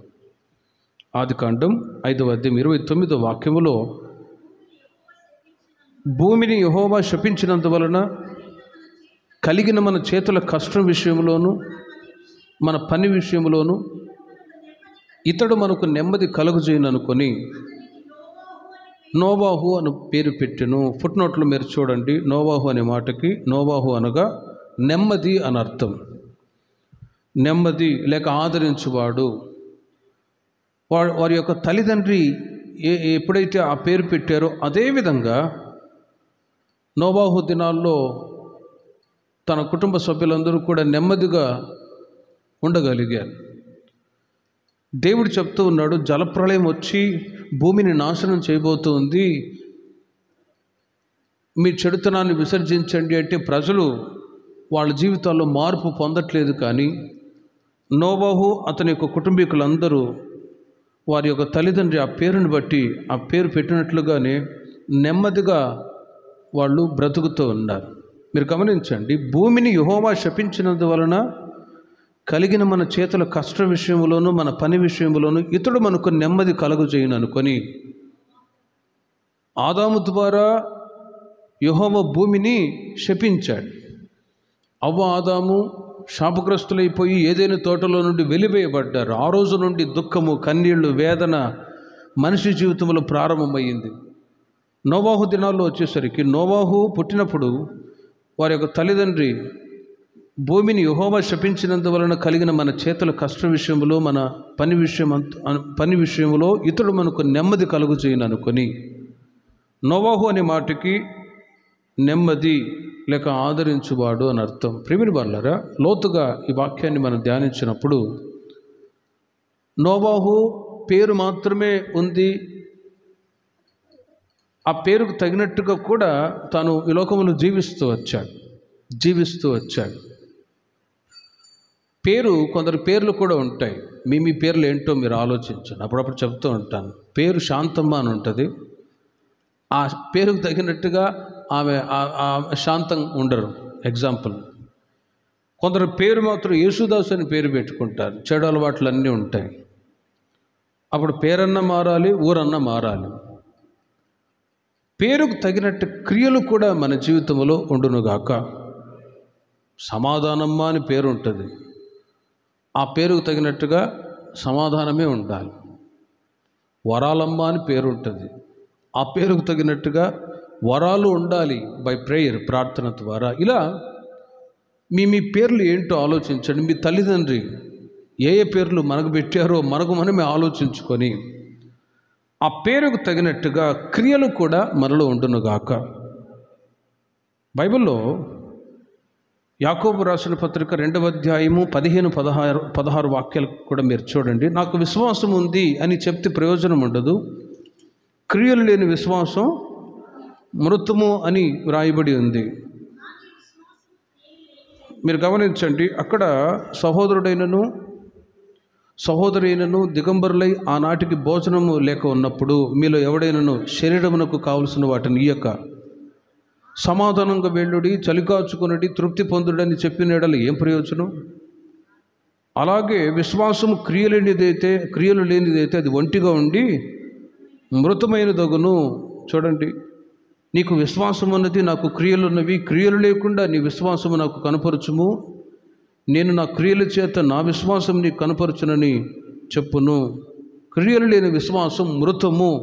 ఆదికాండం 5వ అధ్యాయం 29వ వాక్యములో, భూమిని యెహోవా శపించినందువలన కలిగిన మన చేతుల కష్టం విషయంలోను మన పని విషయంలోను ఇతడు మనకు నెమ్మది కలుగజేయుననుకొని నోవాహు అని పేరు పెట్టెను. ఫుట్నోట్లో మీరు చూడండి, నోవాహు అనే మాటకి నోవాహు అనగా నెమ్మది అని అర్థం. నెమ్మది లేక ఆదరించువాడు. వారి యొక్క తల్లిదండ్రి ఎప్పుడైతే ఆ పేరు పెట్టారో అదేవిధంగా నోవాహు దినాల్లో తన కుటుంబ సభ్యులందరూ కూడా నెమ్మదిగా ఉండగలిగారు. దేవుడు చెప్తూ ఉన్నాడు, జలప్రళయం వచ్చి భూమిని నాశనం చేయబోతుంది, మీ చెడుతనాన్ని విసర్జించండి అంటే ప్రజలు వాళ్ళ జీవితాల్లో మార్పు పొందట్లేదు. కానీ నోవాహు అతని యొక్క కుటుంబీకులందరూ వారి యొక్క తల్లిదండ్రి ఆ పేరుని బట్టి ఆ పేరు పెట్టినట్లుగానే నెమ్మదిగా వాళ్ళు బ్రతుకుతూ ఉన్నారు. మీరు గమనించండి, భూమిని యెహోవా శపించినందువలన కలిగిన మన చేతుల కష్ట విషయంలోను మన పని విషయంలోను ఇతడు మనకు నెమ్మది కలుగజేయును అనుకొని ఆదాము ద్వారా యెహోవా భూమిని శపించాడు. అవ్వ ఆదాము శాపగ్రస్తులైపోయి ఏదైనా తోటలో నుండి వెలివేయబడ్డారు. ఆ రోజు నుండి దుఃఖము, కన్నీళ్లు, వేదన మనిషి జీవితంలో ప్రారంభమైంది. నోవాహు దినాల్లో వచ్చేసరికి నోవాహు పుట్టినప్పుడు వారి యొక్క తల్లిదండ్రి భూమిని యెహోవా శపించినందువలన కలిగిన మన చేతుల కష్ట విషయంలో మన పని విషయంలో ఇతడు మనకు నెమ్మది కలుగజేయును అనుకొని, నోవాహు అనే మాటకి నెమ్మది లేక ఆదరించువాడు అని అర్థం. ప్రియమైన వారలారా, లోతుగా ఈ వాక్యాన్ని మనం ధ్యానించినప్పుడు నోవాహు పేరు మాత్రమే ఉంది, ఆ పేరుకు తగినట్టుగా కూడా తాను ఈ లోకములో జీవిస్తూ వచ్చాడు. పేరు, కొందరు పేర్లు కూడా ఉంటాయి. మీ పేర్లు ఏంటో మీరు ఆలోచించండి. అప్పుడప్పుడు చెప్తూ ఉంటాను, పేరు శాంతమ్మ అని ఉంటుంది. ఆ పేరుకు తగినట్టుగా ఆమె శాంతం ఉండరు. ఎగ్జాంపుల్, కొందరు పేరు మాత్రం యేసుదాసు అని పేరు పెట్టుకుంటారు. చెడు అలవాట్లు అన్నీ ఉంటాయి. అప్పుడు పేరన్నా మారాలి, ఊరన్నా మారాలి. పేరుకు తగినట్టు క్రియలు కూడా మన జీవితంలో ఉండునుగాక. సమాధానమ్మ అని పేరు ఉంటుంది, ఆ పేరుకు తగినట్టుగా సమాధానమే ఉండాలి. వరాలమ్మ అని పేరు ఉంటుంది, ఆ పేరుకు తగినట్టుగా వరాలు ఉండాలి బై ప్రేయర్, ప్రార్థన ద్వారా. ఇలా మీ పేర్లు ఏంటో ఆలోచించండి. మీ తల్లిదండ్రి ఏ పేర్లు మనకు పెట్టారో మనమే ఆలోచించుకొని ఆ పేరుకు తగినట్టుగా క్రియలు కూడా మనలో ఉండునుగాక. బైబిల్లో యాకోబు రాసిన పత్రిక 2వ అధ్యాయము 15-16 వాక్యాలు కూడా మీరు చూడండి. నాకు విశ్వాసం ఉంది అని చెప్తే ప్రయోజనం ఉండదు, క్రియలు లేని విశ్వాసం మృతము అని వ్రాయబడి ఉంది. మీరు గమనించండి, అక్కడ సహోదరైనను దిగంబరులై ఆనాటికి భోజనము లేక ఉన్నప్పుడు మీలో ఎవడైనను శరీరమునకు కావలసిన వాటిని ఇయ్యక సమాధానంగా వెళ్ళుడి, చలికాచుకునడి, తృప్తి పొందుడని చెప్పినడలు ఏం ప్రయోజనం? అలాగే విశ్వాసము క్రియలు లేనిదైతే అది ఒంటిగా ఉండి మృతమైనదగును. చూడండి, నీకు విశ్వాసం ఉన్నది, నాకు క్రియలు ఉన్నవి. క్రియలు లేకుండా నీ విశ్వాసము నాకు కనపరచుము, నేను నా క్రియల చేత నా విశ్వాసం నీకు కనపరచునని చెప్పును. క్రియలు లేని విశ్వాసం మృతము.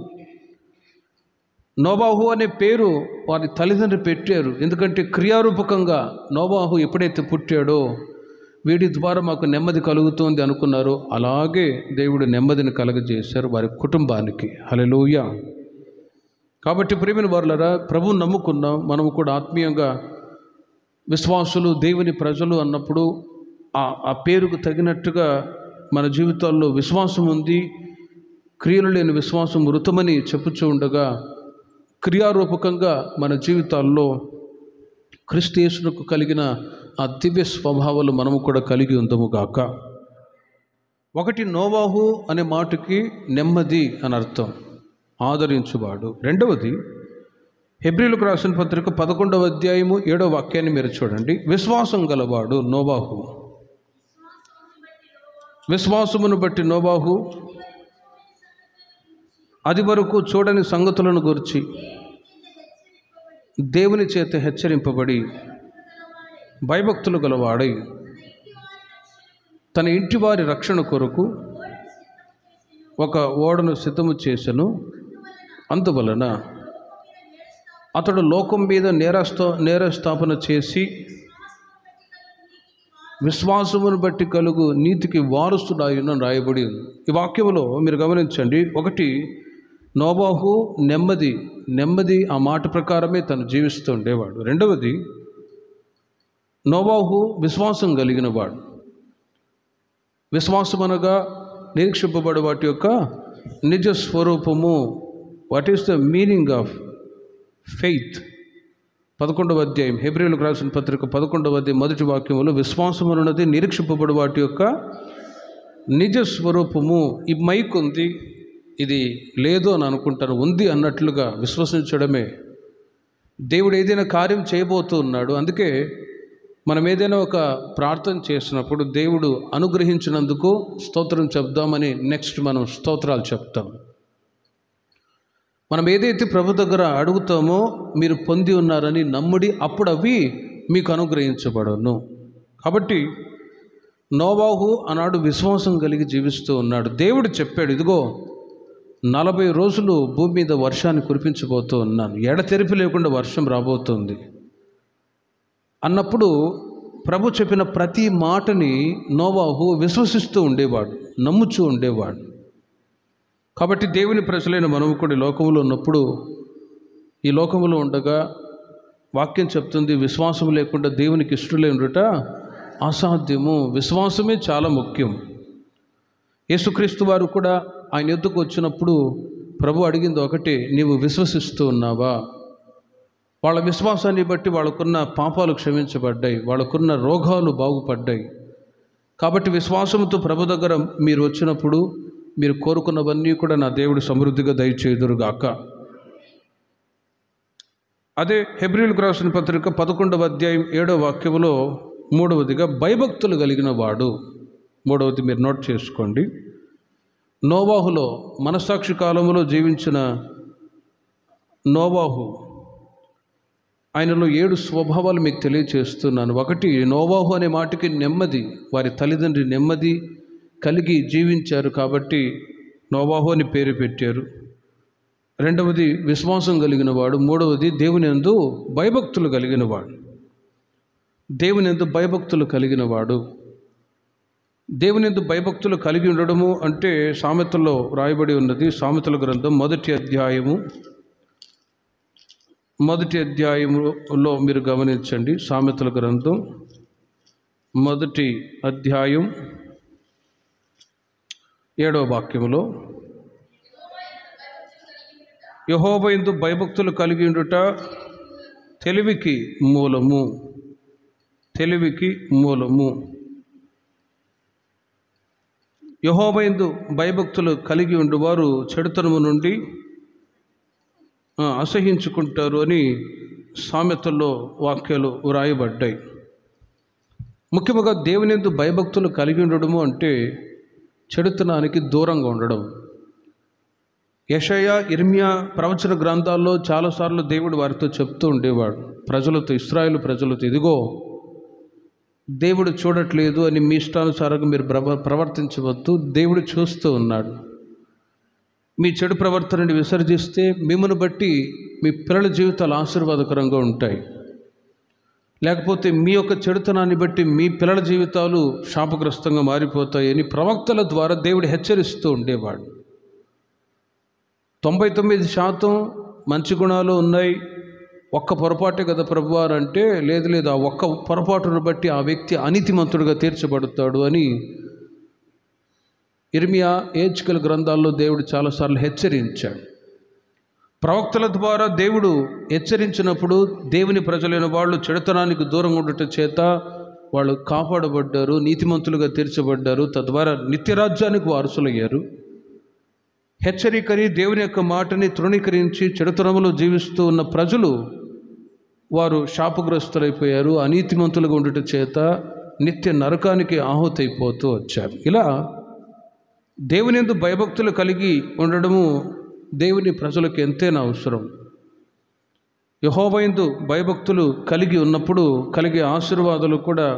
నోవాహు అనే పేరు వారి తల్లిదండ్రులు పెట్టారు, ఎందుకంటే క్రియారూపకంగా నోవాహు ఎప్పుడైతే పుట్టాడో వీడి ద్వారా మాకు నెమ్మది కలుగుతుంది అనుకున్నారు. అలాగే దేవుడు నెమ్మదిని కలుగజేశారు వారి కుటుంబానికి. హల్లెలూయా. కాబట్టి ప్రియమైన వారలారా, ప్రభువుని నమ్ముకున్నాం, మనము కూడా ఆత్మీయంగా విశ్వాసులు, దేవుని ప్రజలు అన్నప్పుడు ఆ పేరుకు తగినట్టుగా మన జీవితాల్లో విశ్వాసం ఉంది. క్రియలు లేని విశ్వాసం మృతమని చెప్పుచూ ఉండగా క్రియారూపకంగా మన జీవితాల్లో క్రీస్తు యేసునకు కలిగిన ఆ దివ్య స్వభావాలు మనము కూడా కలిగి ఉందము గాక. ఒకటి, నోవాహు అనే మాటకి నెమ్మది అని అర్థం, ఆదరించువాడు. రెండవది, హెబ్రీయులకు రాసిన పత్రిక 11వ అధ్యాయము 7వ వాక్యాన్ని మీరు చూడండి. విశ్వాసం గలవాడు నోవాహు. విశ్వాసమును బట్టి నోవాహు అది వరకు చూడని సంగతులను గురించి దేవుని చేత హెచ్చరింపబడి భయభక్తులు గలవాడై తన ఇంటి వారి రక్షణ కొరకు ఒక ఓడను సిద్ధము చేసెను. అందువలన అతడు లోకం మీద నేరస్థాపన చేసి విశ్వాసమును బట్టి కలుగు నీతికి వారసుడాయున రాయబడి ఉంది. ఈ వాక్యంలో మీరు గమనించండి. ఒకటి, నోవాహు నెమ్మది ఆ మాట ప్రకారమే తను జీవిస్తూ ఉండేవాడు. రెండవది, నోవాహు విశ్వాసం కలిగిన వాడు. విశ్వాసం అనగా నిరీక్షింపబడే వాటి యొక్క నిజ స్వరూపము. What is the meaning of faith? 11వ అధ్యాయం హెబ్రీయులకు రాసిన పత్రిక 11వ అధ్యాయం 1వ వాక్యములో విశ్వాసం అన్నది నిరీక్షింపబడు వాటి యొక్క నిజ స్వరూపము. ఈ మైక్ ఉంది, ఇది లేదు అని అనుకుంటాను, ఉంది అన్నట్లుగా విశ్వసించడమే. దేవుడు ఏదైనా కార్యం చేయబోతూ ఉన్నాడు. అందుకే మనం ఏదైనా ఒక ప్రార్థన చేసినప్పుడు దేవుడు అనుగ్రహించినందుకు స్తోత్రం చెప్దామని నెక్స్ట్ మనం స్తోత్రాలు చెప్తాం. మనం ఏదైతే ప్రభు దగ్గర అడుగుతామో మీరు పొంది ఉన్నారని నమ్ముడి, అప్పుడు అవి మీకు అనుగ్రహించబడను. కాబట్టి నోవాహు ఆనాడు విశ్వాసం కలిగి జీవిస్తూ ఉన్నాడు. దేవుడు చెప్పాడు, ఇదిగో 40 రోజులు భూమి మీద వర్షాన్ని కురిపించబోతూ ఉన్నాను, ఎడతెరిపి లేకుండా వర్షం రాబోతుంది అన్నప్పుడు ప్రభు చెప్పిన ప్రతి మాటని నోవాహు విశ్వసిస్తూ ఉండేవాడు, నమ్ముచూ ఉండేవాడు. కాబట్టి దేవుని ప్రజలైన మనము కూడా లోకములో ఉన్నప్పుడు, ఈ లోకములో ఉండగా వాక్యం చెప్తుంది, విశ్వాసం లేకుండా దేవునికి ఇష్టలే ఉండుట అసాధ్యము. విశ్వాసమే చాలా ముఖ్యం. యేసుక్రీస్తు వారు కూడా ఆయన ఎద్దుకు వచ్చినప్పుడు ప్రభు అడిగింది ఒకటే, నీవు విశ్వసిస్తూ ఉన్నావా? వాళ్ళ విశ్వాసాన్ని బట్టి వాళ్ళకున్న పాపాలు క్షమించబడ్డాయి, వాళ్ళకున్న రోగాలు బాగుపడ్డాయి. కాబట్టి విశ్వాసంతో ప్రభు దగ్గర మీరు వచ్చినప్పుడు మీరు కోరుకున్నవన్నీ కూడా నా దేవుడు సమృద్ధిగా దయచేయుదురుగాక. అదే హెబ్రీయులకు రాసిన పత్రిక 11వ అధ్యాయం 7వ వాక్యములో మూడవదిగా భయభక్తులు కలిగిన వాడు. మూడవది మీరు నోట్ చేసుకోండి. నోవాహులో మనస్సాక్షి కాలంలో జీవించిన నోవాహు, ఆయనలో 7 స్వభావాలు మీకు తెలియచేస్తున్నాను. ఒకటి, నోవాహు అనే మాటకి నెమ్మది. వారి తల్లిదండ్రి నెమ్మది కలిగి జీవించారు కాబట్టి నోవాహు అని పేరు పెట్టారు. రెండవది, విశ్వాసం కలిగిన వాడు. మూడవది, దేవుని యందు భయభక్తులు కలిగిన వాడు. దేవుని యందు భయభక్తులు కలిగిన వాడు. దేవుని యందు భయభక్తులు కలిగి ఉండడము అంటే సామెతల్లో రాయబడి ఉన్నది. సామెతల గ్రంథం 1వ అధ్యాయములో మీరు గమనించండి. సామెతల గ్రంథం 1వ అధ్యాయం 7వ వాక్యములో, యెహోవా యందు భయభక్తులు కలిగి ఉండుట తెలివికి మూలము. తెలివికి మూలము. యెహోవా యందు భయభక్తులు కలిగి ఉండువారు చెడుతనము నుండి అసహించుకుంటారు అని సామెతల్లో వాక్యాలు వ్రాయబడ్డాయి. ముఖ్యంగా దేవుని యందు భయభక్తులు కలిగి ఉండడము అంటే చెడుతనానికి దూరంగా ఉండడం. యెషయా, ఇర్మియా ప్రవచన గ్రంథాల్లో చాలాసార్లు దేవుడు వారితో చెప్తూ ఉండేవాడు, ప్రజలతో, ఇశ్రాయేలు ప్రజలతో, ఇదిగో దేవుడు చూడట్లేదు అని మీ ఇష్టానుసారంగా మీరు ప్రవర్తించవద్దు, దేవుడు చూస్తూ ఉన్నాడు. మీ చెడు ప్రవర్తనని విసర్జిస్తే మిమ్మల్ని బట్టి మీ పిల్లల జీవితాలు ఆశీర్వాదకరంగా ఉంటాయి. లేకపోతే మీ యొక్క చెడుతనాన్ని బట్టి మీ పిల్లల జీవితాలు శాపగ్రస్తంగా మారిపోతాయని ప్రవక్తల ద్వారా దేవుడు హెచ్చరిస్తూ ఉండేవాడు. 99% మంచి గుణాలు ఉన్నాయి, ఒక్క పొరపాటే కదా ప్రభువా అంటే, లేదు, ఆ ఒక్క పొరపాటును బట్టి ఆ వ్యక్తి అనీతిమంతుడిగా తీర్చబడతాడు అని ఇర్మియా, ఏజ్కేల్ గ్రంథాల్లో దేవుడు చాలాసార్లు హెచ్చరించాడు. ప్రవక్తల ద్వారా దేవుడు హెచ్చరించినప్పుడు దేవుని ప్రజలైన వాళ్ళు చెడుతనానికి దూరంగా ఉండటం చేత వాళ్ళు కాపాడబడ్డారు, నీతిమంతులుగా తీర్చబడ్డారు, తద్వారా నిత్యరాజ్యానికి వారసులయ్యారు. హెచ్చరికని దేవుని యొక్క మాటని తృణీకరించి చెడుతనములో జీవిస్తూ ఉన్న ప్రజలు వారు శాపగ్రస్తులైపోయారు, అనీతిమంతులుగా ఉండటం చేత నిత్య నరకానికి ఆహుతైపోతూ వచ్చారు. ఇలా దేవుని యందు భయభక్తులు కలిగి ఉండడము దేవుని ప్రజలకు ఎంతైనా అవసరం. యెహోవా యందు భయభక్తులు కలిగి ఉన్నప్పుడు కలిగే ఆశీర్వాదాలు కూడా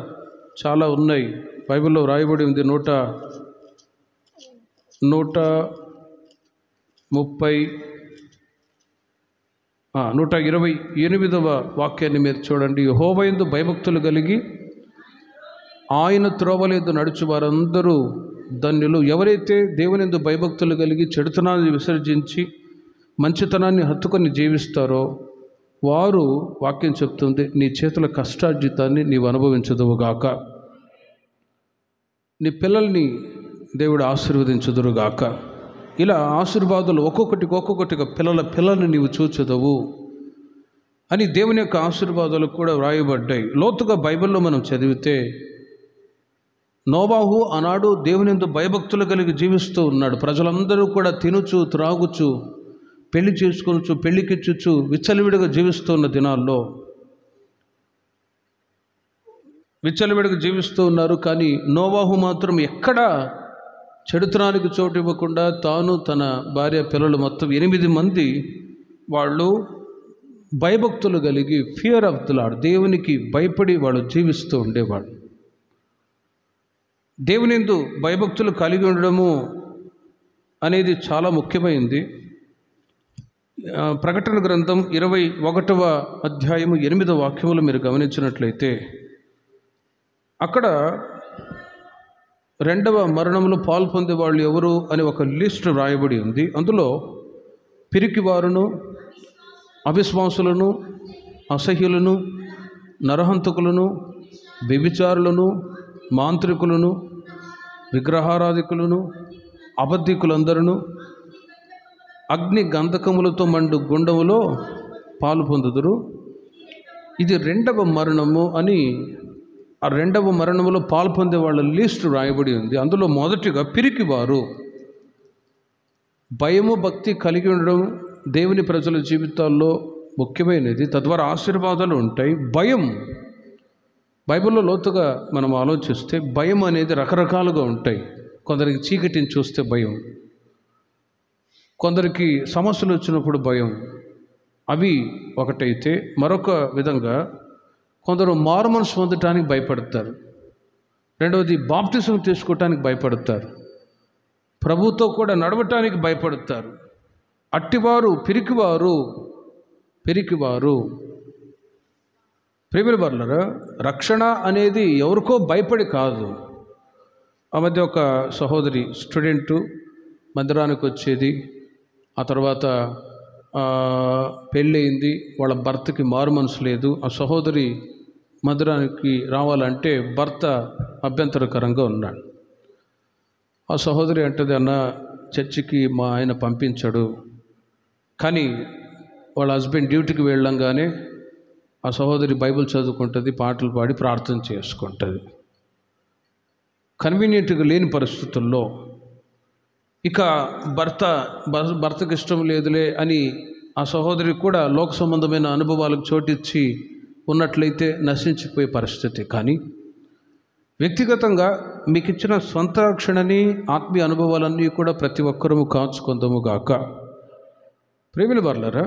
చాలా ఉన్నాయి. బైబిల్లో రాయబడి ఉంది. 128వ వాక్యాన్ని మీరు చూడండి. యెహోవా యందు భయభక్తులు కలిగి ఆయన త్రోవలేదు నడుచు వారందరూ ధన్యులు. ఎవరైతే దేవుని యందు భయభక్తులు కలిగి చెడుతనాన్ని విసర్జించి మంచితనాన్ని హత్తుకొని జీవిస్తారో వారు, వాక్యం చెప్తుంది, నీ చేతుల కష్టార్జితాన్ని నీవు అనుభవించదువుగాక, నీ పిల్లల్ని దేవుడు ఆశీర్వదించుదురుగాక. ఇలా ఆశీర్వాదాలు ఒక్కొక్కటిగా పిల్లల్ని నీవు చూచెదవు అని దేవుని యొక్క ఆశీర్వాదాలు కూడా వ్రాయబడ్డాయి. లోతుగా బైబిల్లో మనం చదివితే నోవాహు ఆనాడు దేవుని యందు భయభక్తులు కలిగి జీవిస్తూ ఉన్నాడు. ప్రజలందరూ కూడా తినుచు త్రాగుచు పెళ్లి చేసుకొనుచు పెళ్లికిచ్చుచు విచ్చలవిడిగా జీవిస్తూ ఉన్న దినాల్లో విచ్చలవిడిగా జీవిస్తూ ఉన్నారు. కానీ నోవాహు మాత్రం ఎక్కడా చెడుతనానికి చోటు ఇవ్వకుండా తాను, తన భార్య, పిల్లలు మొత్తం 8 మంది వాళ్ళు భయభక్తులు కలిగి ఫియర్ ఆఫ్ ది లార్డ్, దేవునికి భయపడి వాళ్ళు జీవిస్తూ ఉండేవాడు. దేవుని యందు భయభక్తులు కలిగి ఉండడము అనేది చాలా ముఖ్యమైనది. ప్రకటన గ్రంథం 21వ అధ్యాయము 8వ వాక్యములు మీరు గమనించినట్లయితే అక్కడ రెండవ మరణంలో పాల్పొందే వాళ్ళు ఎవరు అని ఒక లిస్ట్ రాయబడి ఉంది. అందులో పిరికివారును, అవిశ్వాసులను, అసహ్యులను, నరహంతకులను, వ్యభిచారులను, మాంత్రికులను, విగ్రహారాధికులను, అబద్ధికులందరూ అగ్ని గంధకములతో మండు గుండములో పాలు పొందుదురు. ఇది రెండవ మరణము అని ఆ రెండవ మరణములో పాలు పొందే వాళ్ళ లిస్టు రాయబడి ఉంది. అందులో మొదటిగా పిరికివారు. భయము భక్తి కలిగి ఉండడం దేవుని ప్రజల జీవితాల్లో ముఖ్యమైనది, తద్వారా ఆశీర్వాదాలు ఉంటాయి. భయం, బైబిల్లో లోతుగా మనం ఆలోచిస్తే భయం అనేది రకరకాలుగా ఉంటాయి. కొందరికి చీకటిని చూస్తే భయం, కొందరికి సమస్యలు వచ్చినప్పుడు భయం, అవి ఒకటైతే మరొక విధంగా కొందరు మారు మనసు పొందటానికి భయపడతారు. రెండవది బాప్టిజం తీసుకోవటానికి భయపడతారు, ప్రభుతో కూడా నడవటానికి భయపడతారు. అట్టివారు పిరికివారు ప్రియమైన వారలారా, రక్షణ అనేది ఎవరికో భయపడి కాదు. ఆ మధ్య ఒక సహోదరి స్టూడెంటు మందిరానికి వచ్చేది, ఆ తర్వాత పెళ్ళయింది, వాళ్ళ భర్తకి మారు మనసు లేదు. ఆ సహోదరి మందిరానికి రావాలంటే భర్త అభ్యంతరకరంగా ఉన్నాడు. ఆ సహోదరి అంటది, అన్న చర్చికి మా ఆయన పంపించాడు, కానీ వాళ్ళ హస్బెండ్ డ్యూటీకి వెళ్ళంగానే ఆ సహోదరి బైబిల్ చదువుకుంటుంది, పాటలు పాడి ప్రార్థన చేసుకుంటుంది. కన్వీనియంట్గా లేని పరిస్థితుల్లో ఇక భర్తకి ఇష్టం లేదులే అని ఆ సహోదరి కూడా లోక సంబంధమైన అనుభవాలకు చోటిచ్చి ఉన్నట్లయితే నశించిపోయే పరిస్థితి. కానీ వ్యక్తిగతంగా మీకు ఇచ్చిన సొంత రక్షణని, ఆత్మీయ అనుభవాలన్నీ కూడా ప్రతి ఒక్కరూ కాచుకుందాము గాక. ప్రేమిల వారలారా,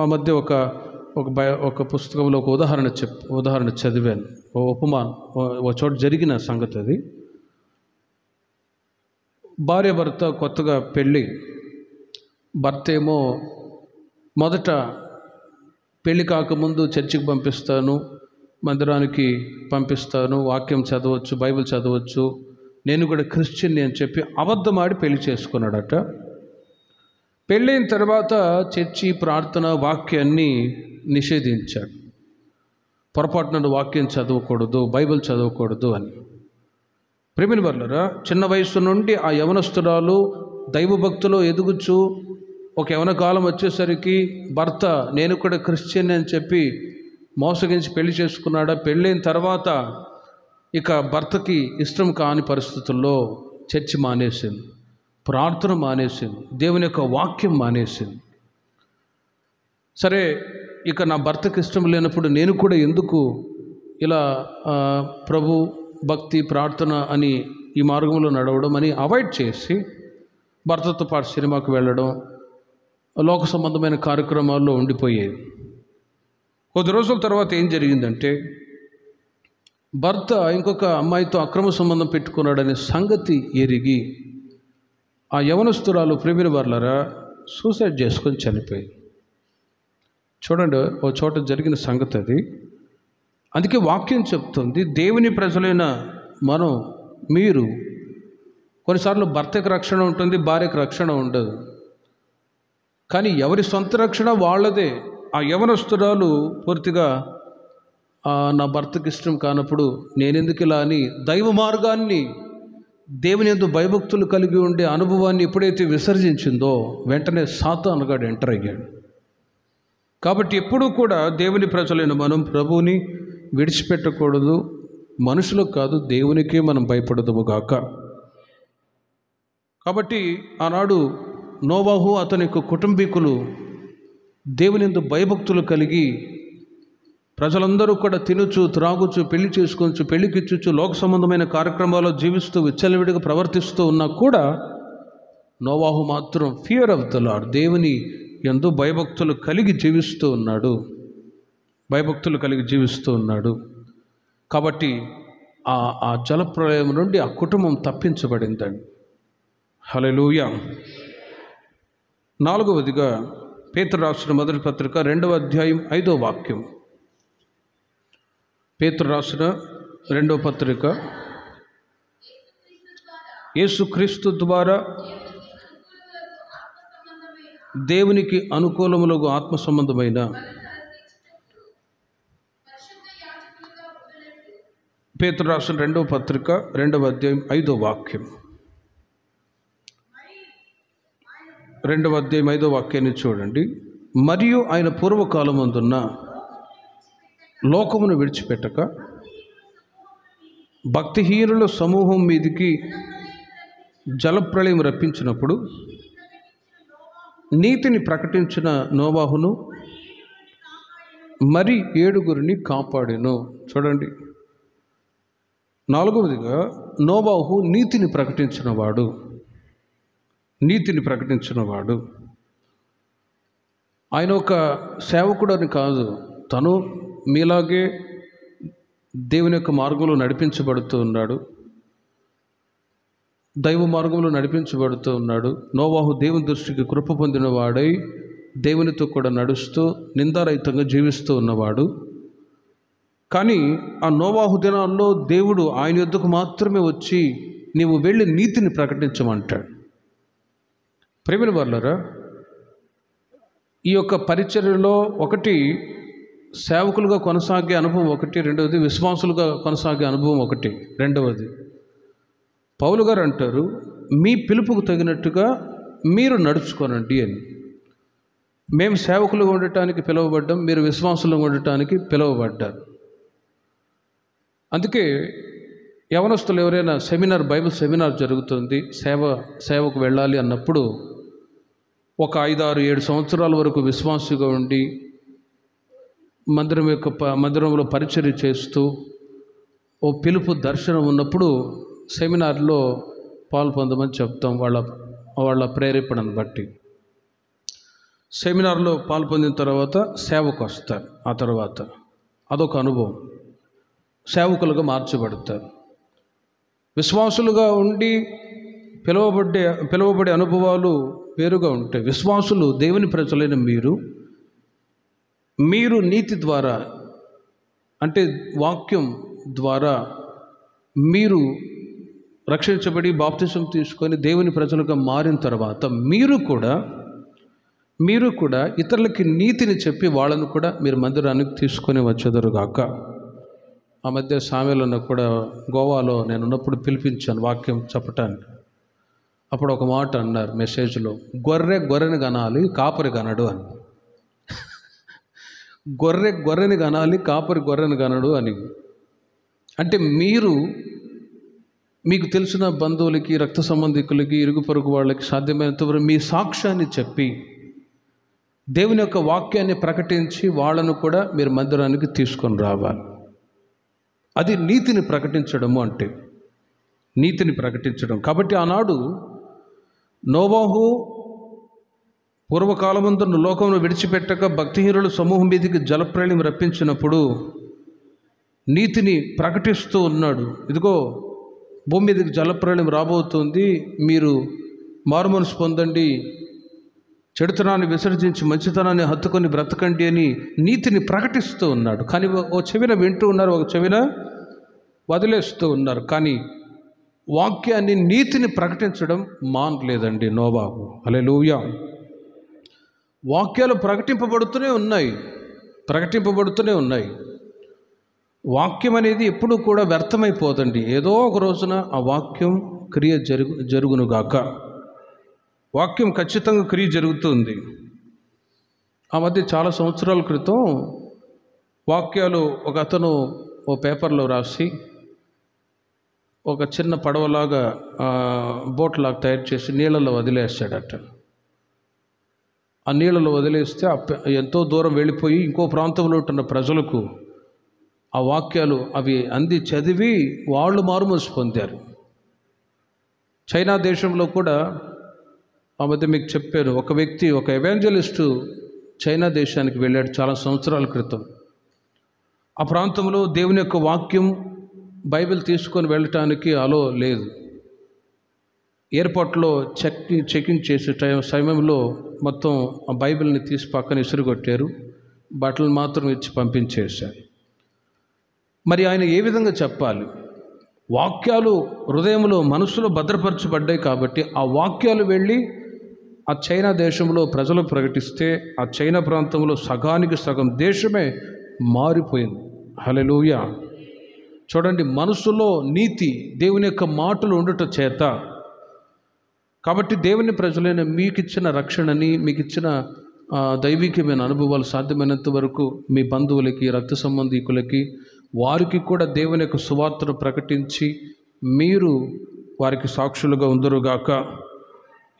ఆ మధ్య ఒక పుస్తకంలో ఒక ఉదాహరణ చదివాను. ఒక చోట జరిగిన సంగతి అది. భార్య భర్త కొత్తగా పెళ్ళి, భర్త ఏమో మొదట పెళ్ళి కాకముందు చర్చికి పంపిస్తాను, మందిరానికి పంపిస్తాను, వాక్యం చదవచ్చు, బైబిల్ చదవచ్చు, నేను కూడా క్రిస్టియన్ని అని చెప్పి అబద్ధమాడి పెళ్లి చేసుకున్నాడట. పెళ్ళైన తర్వాత చర్చి, ప్రార్థన, వాక్యాన్ని నిషేధించాడు. పొరపాటున వాక్యం చదవకూడదు, బైబిల్ చదవకూడదు అని. ప్రేమిల వారలారా, చిన్న వయసు నుండి ఆ యవనస్తురాలు దైవభక్తిలో ఎదుగుచు ఒక యవన కాలం వచ్చేసరికి భర్త నేను కూడా క్రిస్టియన్ అని చెప్పి మోసగించి పెళ్లి చేసుకున్నాడా, పెళ్ళైన తర్వాత ఇక భర్తకి ఇష్టం కాని పరిస్థితుల్లో చర్చి మానేసింది, ప్రార్థన మానేసింది, దేవుని యొక్క వాక్యం మానేసింది. సరే, ఇక నా భర్తకి ఇష్టం లేనప్పుడు నేను కూడా ఎందుకు ఇలా ప్రభు భక్తి ప్రార్థన అని ఈ మార్గంలో నడవడం అని అవాయిడ్ చేసి భర్తతో పాటు సినిమాకు వెళ్ళడం, లోక సంబంధమైన కార్యక్రమాల్లో ఉండిపోయేది. కొద్ది రోజుల తర్వాత ఏం జరిగిందంటే, భర్త ఇంకొక అమ్మాయితో అక్రమ సంబంధం పెట్టుకున్నాడనే సంగతి ఎరిగి ఆ యవనస్తురాలు ప్రేమిన వర్లరా సూసైడ్ చేసుకొని చనిపోయింది. చూడండి, ఓ చోట జరిగిన సంగతి అది. అందుకే వాక్యం చెప్తుంది, దేవుని ప్రజలైన మనం, మీరు కొన్నిసార్లు భర్తకు రక్షణ ఉంటుంది, భార్యకు రక్షణ ఉండదు. కానీ ఎవరి సొంత రక్షణ వాళ్ళదే. ఆ యవనస్తురాలు పూర్తిగా నా భర్తకి ఇష్టం కానప్పుడు నేనెందుకు ఇలా అని దైవ మార్గాన్ని, దేవుని యందు భయభక్తులు కలిగి ఉండే అనుభవాన్ని ఎప్పుడైతే విసర్జించిందో వెంటనే సాతానుగాడు ఎంటర్ అయ్యాడు. కాబట్టి ఎప్పుడూ కూడా దేవుని ప్రజలైన మనం ప్రభువుని విడిచిపెట్టకూడదు. మనుషులకు కాదు, దేవునికే మనం భయపడదుము గాక. కాబట్టి ఆనాడు నోవాహు అతని యొక్క కుటుంబీకులు దేవుని యందు భయభక్తులు కలిగి ప్రజలందరూ కూడా తినుచు త్రాగుచు పెళ్లి చేసుకొచ్చు పెళ్లికిచ్చుచు లోక సంబంధమైన కార్యక్రమాల్లో జీవిస్తూ విచ్చలవిడిగా ప్రవర్తిస్తూ ఉన్నా కూడా నోవాహు మాత్రం ఫియర్ ఆఫ్ ద లార్డ్, దేవుని యందు భయభక్తులు కలిగి జీవిస్తూ ఉన్నాడు, భయభక్తులు కలిగి జీవిస్తూ ఉన్నాడు. కాబట్టి ఆ జలప్రలయం నుండి ఆ కుటుంబం తప్పించబడిందండి. హల్లెలూయా. నాలుగవదిగా పేతురు రాసిన మొదటి పత్రిక 2వ అధ్యాయం 5వ వాక్యం. పేతురు రాసిన 2వ పత్రిక, యేసుక్రీస్తు ద్వారా దేవునికి అనుకూలములకు ఆత్మ సంబంధమైన పేతురు రాసిన 2వ పత్రిక 2వ అధ్యాయం 5వ వాక్యం. 2వ అధ్యాయం 5వ వాక్యాన్ని చూడండి. మరియు ఆయన పూర్వకాలమందున్న లోకమును విడిచిపెట్టక భక్తిహీనుల సమూహం మీదికి జలప్రళయం రప్పించినప్పుడు నీతిని ప్రకటించిన నోవాహును మరి 7గురిని కాపాడెను. చూడండి, 4వదిగా నోవాహు నీతిని ప్రకటించినవాడు, నీతిని ప్రకటించినవాడు. ఆయన ఒక సేవకుడు అని కాదు, తను మీలాగే దేవుని యొక్క మార్గంలో నడిపించబడుతూ ఉన్నాడు, దైవ మార్గంలో నడిపించబడుతూ ఉన్నాడు. నోవాహు దేవుని దృష్టికి కృప పొందిన వాడై దేవునితో కూడా నడుస్తూ నిందారహితంగా జీవిస్తూ ఉన్నవాడు. కానీ ఆ నోవాహు దినాల్లో దేవుడు ఆయన యొద్దకు మాత్రమే వచ్చి నీవు వెళ్ళి నీతిని ప్రకటించమంటాడు. ప్రేమిన వర్లరా, ఈ యొక్క పరిచర్యలో ఒకటి సేవకులుగా కొనసాగే అనుభవం ఒకటి, రెండవది విశ్వాసులుగా కొనసాగే అనుభవం ఒకటి, రెండవది పౌలు గారు అంటారు, మీ పిలుపుకు తగినట్టుగా మీరు నడుచుకోనండి అని. మేము సేవకులుగా ఉండటానికి పిలువబడ్డాం, మీరు విశ్వాసులుగా ఉండటానికి పిలువబడ్డారు. అందుకే యవనస్తులు ఎవరైనా బైబిల్ సెమినార్ జరుగుతుంది, సేవకు వెళ్ళాలి అన్నప్పుడు ఒక 5, 6, 7 సంవత్సరాల వరకు విశ్వాసిగా ఉండి మందిరంలో పరిచర్య చేస్తూ ఓ పిలుపు దర్శనం ఉన్నప్పుడు సెమినార్లో పాలు పొందమని చెప్తాం. వాళ్ళ ప్రేరేపణను బట్టి సెమినార్లో పాలు పొందిన తర్వాత సేవకు వస్తారు. ఆ తర్వాత అదొక అనుభవం, సేవకులుగా మార్చబడతారు. విశ్వాసులుగా ఉండి పిలువబడే అనుభవాలు వేరుగా ఉంటాయి. విశ్వాసులు దేవుని ప్రజలైన మీరు నీతి ద్వారా, అంటే వాక్యం ద్వారా మీరు రక్షించబడి బాప్తిసం తీసుకొని దేవుని ప్రజలుగా మారిన తర్వాత మీరు కూడా ఇతరులకి నీతిని చెప్పి వాళ్ళను కూడా మీరు మందిరానికి తీసుకొని వచ్చేదరుగాక. ఆ మధ్య సామెలను కూడా గోవాలో నేను ఉన్నప్పుడు పిలిపించాను వాక్యం చెప్పటానికి. అప్పుడు ఒక మాట అన్నారు మెసేజ్లో, గొర్రెని కనాలి, కాపరి కనడు అని. గొర్రెని కనాలి, గొర్రెని కనడు అని. అంటే మీకు తెలిసిన బంధువులకి, రక్త సంబంధికులకి, ఇరుగు పొరుగు వాళ్ళకి సాధ్యమైనంతవరకు మీ సాక్ష్యాన్ని చెప్పి దేవుని యొక్క వాక్యాన్ని ప్రకటించి వాళ్ళను కూడా మీరు మందిరానికి తీసుకొని రావాలి. అది నీతిని ప్రకటించడము అంటే, నీతిని ప్రకటించడం. కాబట్టి ఆనాడు నోవాహు పూర్వకాలమందు లోకమును విడిచిపెట్టక భక్తిహీనుల సమూహం మీదకి జలప్రళయం రప్పించినప్పుడు నీతిని ప్రకటిస్తూ ఉన్నాడు. ఇదిగో భూమి మీదకి జలప్రళయం రాబోతుంది, మీరు మారుమనసు పొందండి, చెడుతనాన్ని విసర్జించి మంచితనాన్ని హత్తుకొని బ్రతకండి అని నీతిని ప్రకటిస్తూ ఉన్నాడు. కానీ ఒక చెవిన వింటూ ఉన్నారు, ఒక చెవిన వదిలేస్తూ ఉన్నారు. కానీ వాక్యాన్ని, నీతిని ప్రకటించడం మానలేదండి నోవాహు. హల్లెలూయా. వాక్యాలు ప్రకటింపబడుతూనే ఉన్నాయి. వాక్యం అనేది ఎప్పుడూ కూడా వ్యర్థమైపోదండి. ఏదో ఒక రోజున ఆ వాక్యం క్రియ జరుగునుగాక. వాక్యం ఖచ్చితంగా క్రియ జరుగుతుంది. ఆ మధ్య చాలా సంవత్సరాల క్రితం వాక్యాలు ఒక అతను ఓ పేపర్లో రాసి ఒక చిన్న పడవలాగా బోట్ లాగా తయారు చేసి నీళ్ళలో వదిలేస్తాడట. ఆ నీళ్ళలో వదిలేస్తే ఎంతో దూరం వెళ్ళిపోయి ఇంకో ప్రాంతంలో ఉంటున్న ప్రజలకు ఆ వాక్యాలు అవి అంది చదివి వాళ్ళు మారుమనసు పొందారు. చైనా దేశంలో కూడా ఆ మధ్య మీకు చెప్పాను, ఒక వ్యక్తి, ఒక ఎవాంజలిస్టు చైనా దేశానికి వెళ్ళాడు చాలా సంవత్సరాల క్రితం. ఆ ప్రాంతంలో దేవుని యొక్క వాక్యం, బైబిల్ తీసుకొని వెళ్ళటానికి అలో లేదు. ఎయిర్పోర్ట్లో చెకింగ్ చేసే సమయంలో మొత్తం ఆ బైబిల్ని తీసి పక్కన ఇసురుగొట్టారు, బట్టలు మాత్రం ఇచ్చి పంపించేశారు. మరి ఆయన ఏ విధంగా చెప్పాలి? వాక్యాలు హృదయంలో, మనసులో భద్రపరచబడ్డాయి కాబట్టి ఆ వాక్యాలు వెళ్ళి ఆ చైనా దేశంలో ప్రజలు ప్రకటిస్తే ఆ చైనా ప్రాంతంలో సగానికి సగం దేశమే మారిపోయింది. హల్లెలూయా. చూడండి, మనసులో నీతి, దేవుని యొక్క మాటలు ఉండట చేత. కాబట్టి దేవుని ప్రజలైన మీకు ఇచ్చిన రక్షణని, మీకు ఇచ్చిన దైవికమైన అనుభవాలు సాధ్యమైనంత వరకు మీ బంధువులకి, రక్త సంబంధికులకి, వారికి కూడా దేవుని యొక్క సువార్తను ప్రకటించి మీరు వారికి సాక్షులుగా ఉందరుగాక.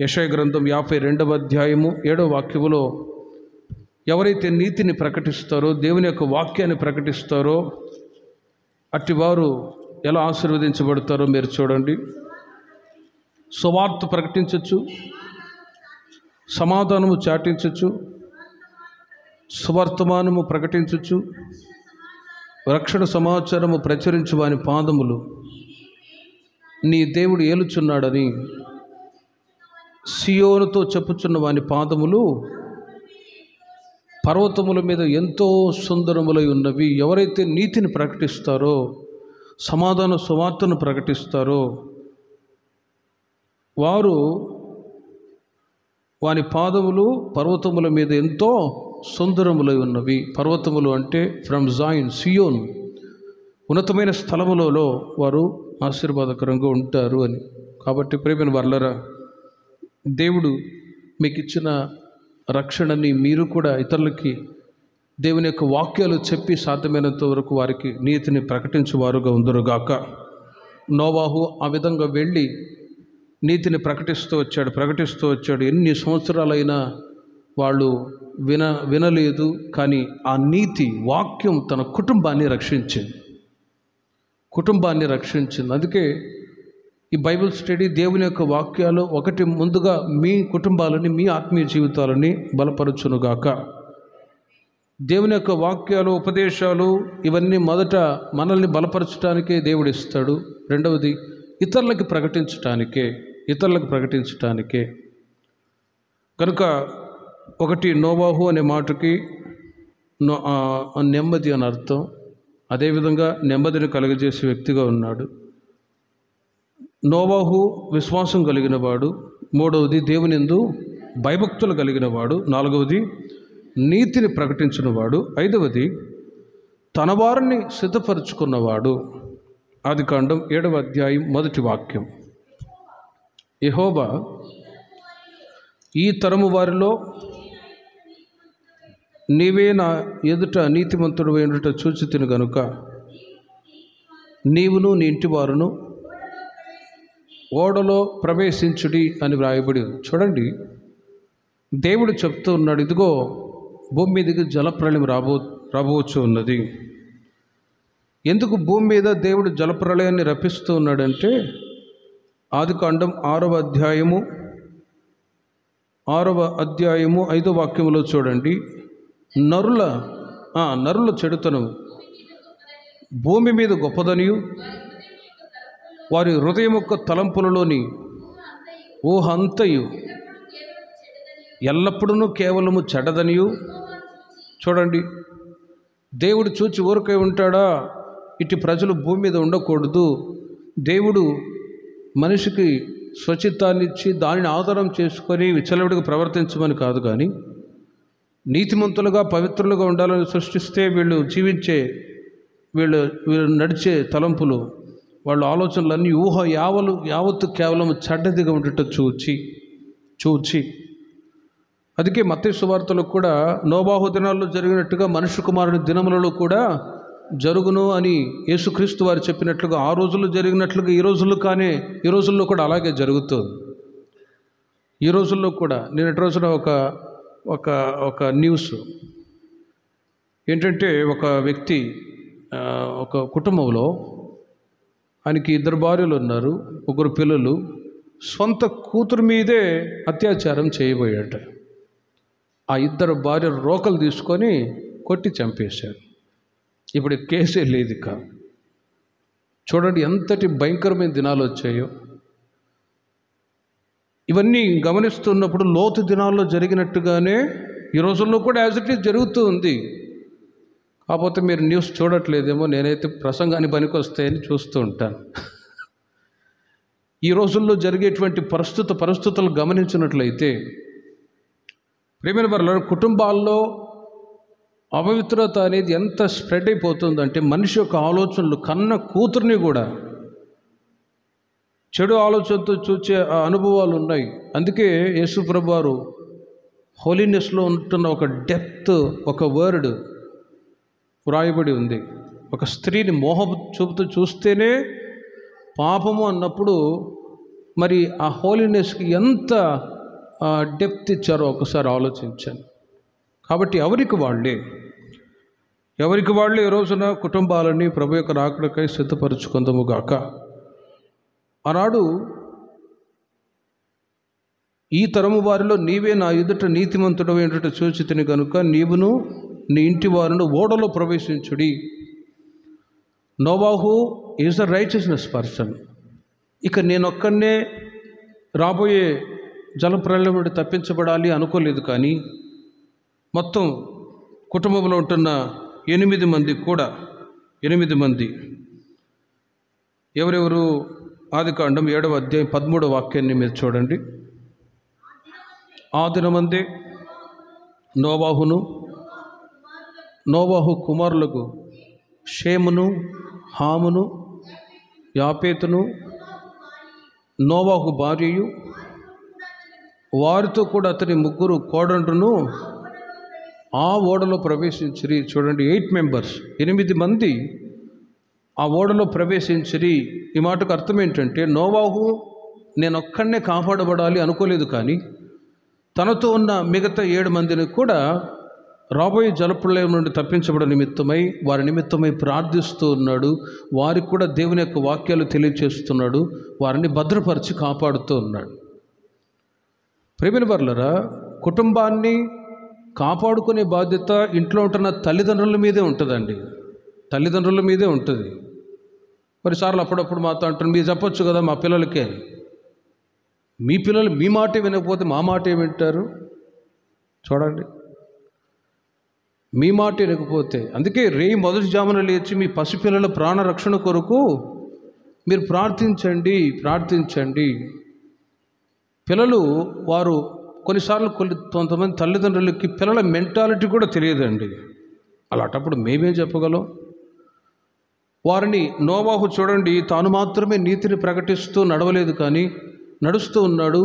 యెషయా గ్రంథం 52వ అధ్యాయము 7వ వాక్యములో ఎవరైతే నీతిని ప్రకటిస్తారో, దేవుని యొక్క వాక్యాన్ని ప్రకటిస్తారో అట్టివారు ఎలా ఆశీర్వదించబడతారో మీరు చూడండి. సువార్త ప్రకటించవచ్చు, సమాధానము చాటించవచ్చు, సువర్తమానము ప్రకటించవచ్చు, రక్షణ సమాచారము ప్రచురించు వాని పాదములు నీ దేవుడు ఏలుచున్నాడని సియోనుతో చెప్పుచున్న వాని పాదములు పర్వతముల మీద ఎంతో సుందరములై ఉన్నవి. ఎవరైతే నీతిని ప్రకటిస్తారో, సమాధాన సువార్తను ప్రకటిస్తారో వాని పాదములు పర్వతముల మీద ఎంతో సుందరములై ఉన్నవి. పర్వతములు అంటే ఫ్రమ్ జాయిన్, సియోన్, ఉన్నతమైన స్థలములలో వారు ఆశీర్వాదకరంగా ఉంటారు అని. కాబట్టి ప్రియమైన వర్లరా, దేవుడు మీకు ఇచ్చిన రక్షణని మీరు కూడా ఇతరులకి దేవుని యొక్క వాక్యాలు చెప్పి సాధ్యమైనంత వరకు వారికి నీతిని ప్రకటించువారుగా ఉందరుగాక. నోవాహు ఆ విధంగా వెళ్ళి నీతిని ప్రకటిస్తూ వచ్చాడు. ఎన్ని సంవత్సరాలైనా వాళ్ళు వినలేదు. కానీ ఆ నీతి వాక్యం తన కుటుంబాన్ని రక్షించింది. అందుకే ఈ బైబిల్ స్టడీ, దేవుని యొక్క వాక్యాలు ఒకటి ముందుగా మీ కుటుంబాలని, మీ ఆత్మీయ జీవితాలని బలపరచునుగాక. దేవుని యొక్క వాక్యాలు, ఉపదేశాలు ఇవన్నీ మొదట మనల్ని బలపరచడానికే దేవుడు ఇస్తాడు. రెండవది ఇతరులకు ప్రకటించటానికే. కనుక ఒకటి, నోవాహు అనే మాటకి నెమ్మది అని అర్థం. అదేవిధంగా నెమ్మదిని కలుగజేసే వ్యక్తిగా ఉన్నాడు. నోవాహు విశ్వాసం కలిగినవాడు. మూడవది దేవునియందు భయభక్తులు కలిగినవాడు. నాలుగవది నీతిని ప్రకటించినవాడు. ఐదవది తన వారిని సిద్ధపరుచుకున్నవాడు. ఆదికాండం 7వ అధ్యాయం 1వ వాక్యం. యెహోవా ఈ తరము వారిలో నీవే నా ఎదుట నీతిమంతుడు అయినట చూచితిని గనుక నీవును నీ ఇంటి వారును ఓడలో ప్రవేశించుడి అని వ్రాయబడి ఉంది. చూడండి, దేవుడు చెప్తూ ఉన్నాడు, ఇదిగో భూమి మీదకి జలప్రళయం రాబోవచ్చు ఉన్నది. ఎందుకు భూమి మీద దేవుడు జలప్రళయాన్ని రప్పిస్తూ ఉన్నాడంటే, ఆదికాండం 6వ అధ్యాయము 5వ వాక్యములో చూడండి, నరుల చెడుతనం భూమి మీద గొప్పదనియు వారి హృదయం యొక్క తలంపులలోని ఊహ అంతయు ఎల్లప్పుడూ కేవలము చెడ్డదనియు. చూడండి, దేవుడు చూచి ఊరికే ఉంటాడా? ఇటు ప్రజలు భూమి మీద ఉండకూడదు, దేవుడు మనిషికి స్వచిత్తాన్ని ఇచ్చి దానిని ఆధారం చేసుకొని విచ్చలవిడిగా ప్రవర్తించమని కాదు, కానీ నీతిమంతులుగా పవిత్రులుగా ఉండాలని సృష్టిస్తే వీళ్ళు నడిచే తలంపులు, వాళ్ళ ఆలోచనలన్నీ ఊహ యావత్తు కేవలం చెడ్డదిగా ఉండేట చూచి అందుకే మత్తయి సువార్తలో కూడా నోబాహు దినాల్లో జరిగినట్టుగా మనుష్య కుమారుని దినములలో కూడా జరుగును అని యేసుక్రీస్తు వారు చెప్పినట్లుగా, ఆ రోజుల్లో జరిగినట్లుగా ఈ రోజుల్లో కూడా అలాగే జరుగుతుంది. ఈ రోజుల్లో కూడా నిన్నటి రోజున ఒక న్యూస్ ఏంటంటే, ఒక వ్యక్తి ఒక కుటుంబంలో ఆయనకి 2 భార్యలు ఉన్నారు, 1 పిల్లలు, సొంత కూతురు మీదే అత్యాచారం చేయబోయాట. ఆ 2 భార్యలు రోకలు తీసుకొని కొట్టి చంపేశారు. ఇప్పుడు కేసే లేదు ఇక. చూడండి ఎంతటి భయంకరమైన దినాలు వచ్చాయో. ఇవన్నీ గమనిస్తున్నప్పుడు లోతు దినాల్లో జరిగినట్టుగానే ఈ రోజుల్లో కూడా యాజ్ ఇట్ ఈజ్ జరుగుతూ ఉంది. కాకపోతే మీరు న్యూస్ చూడట్లేదేమో, నేనైతే ప్రసంగాన్ని పనికొస్తాయని చూస్తూ ఉంటాను. ఈ రోజుల్లో జరిగేటువంటి పరిస్థితులు గమనించినట్లయితే, ప్రియమైన వారు, కుటుంబాల్లో అపవిత్రత అనేది ఎంత స్ప్రెడ్ అయిపోతుందంటే, మనిషి యొక్క ఆలోచనలు కన్న కూతుర్ని కూడా చెడు ఆలోచనతో చూచే అనుభవాలు ఉన్నాయి. అందుకే యేసు ప్రభు వారు హోలీనెస్లో ఉంటున్న ఒక డెప్త్, ఒక వర్డ్ వ్రాయబడి ఉంది. ఒక స్త్రీని మోహపు చూపుతూ చూస్తేనే పాపము అన్నప్పుడు మరి ఆ హోలీనెస్కి ఎంత డెప్త్ ఇచ్చారో ఒకసారి ఆలోచించాను. కాబట్టి ఎవరికి వాళ్ళే ఈ రోజున కుటుంబాలని ప్రభు యొక్క రాకడకై సిద్ధపరచుకుందాము గాక. ఆనాడు ఈ తరము వారిలో నీవే నా ఎదుట నీతిమంతుడవు ఏంటంటే చూచితిని కనుక నీవును నీ ఇంటి వారును ఓడలో ప్రవేశించుడి. నోవాహు ఈజ్ అ రైచియస్నెస్ పర్సన్. ఇక నేనొక్కనే రాబోయే జలప్రళయం నుండి తప్పించబడాలి అనుకోలేదు, కానీ మొత్తం కుటుంబంలో ఉంటున్న 8 మంది ఎవరెవరు? ఆదికాండం 7వ అధ్యాయం 13వ వాక్యాన్ని మీరు చూడండి. ఆ దినమందే నోవాహు కుమారులకు షేమును, హామును, యాపేతును, నోవాహు భార్యయు, వారితో కూడా అతని 3 కోడండ్రును ఆ ఓడలో ప్రవేశించిరి. చూడండి, 8 మెంబర్స్, 8 మంది ఆ ఓడలో ప్రవేశించిరి. ఈ మాటకు అర్థం ఏంటంటే, నోవాహు నేనొక్కడనే కాపాడబడాలి అనుకోలేదు, కానీ తనతో ఉన్న మిగతా 7 మందిని కూడా రాబోయే జలప్రళయం నుండి తప్పించబడ వారి నిమిత్తమై ప్రార్థిస్తూ ఉన్నాడు. వారికి కూడా దేవుని యొక్క వాక్యాలు తెలియచేస్తున్నాడు. వారిని భద్రపరిచి కాపాడుతూ ఉన్నాడు. ప్రియమైన వారలారా, కుటుంబాన్ని కాపాడుకునే బాధ్యత ఇంట్లో ఉంటున్న తల్లిదండ్రుల మీదే ఉంటుందండి. తల్లిదండ్రుల మీదే ఉంటుంది. కొన్నిసార్లు అప్పుడప్పుడు మాతో అంటారు, మీరు చెప్పొచ్చు కదా మా పిల్లలకే. మీ పిల్లలు మీ మాటే వినకపోతే మా మాట వింటారు? చూడండి, మీ మాట వినకపోతే. అందుకే మొదటి జామున లేచి మీ పసిపిల్లల ప్రాణరక్షణ కొరకు మీరు ప్రార్థించండి. పిల్లలు వారు కొన్నిసార్లు కొంతమంది తల్లిదండ్రులకి పిల్లల మెంటాలిటీ కూడా తెలియదండి. అలాంటప్పుడు మేమేం చెప్పగలం? వారిని నోవాహు చూడండి, తాను మాత్రమే నీతిని ప్రకటిస్తూ నడవలేదు, కానీ నడుస్తూ ఉన్నాడు.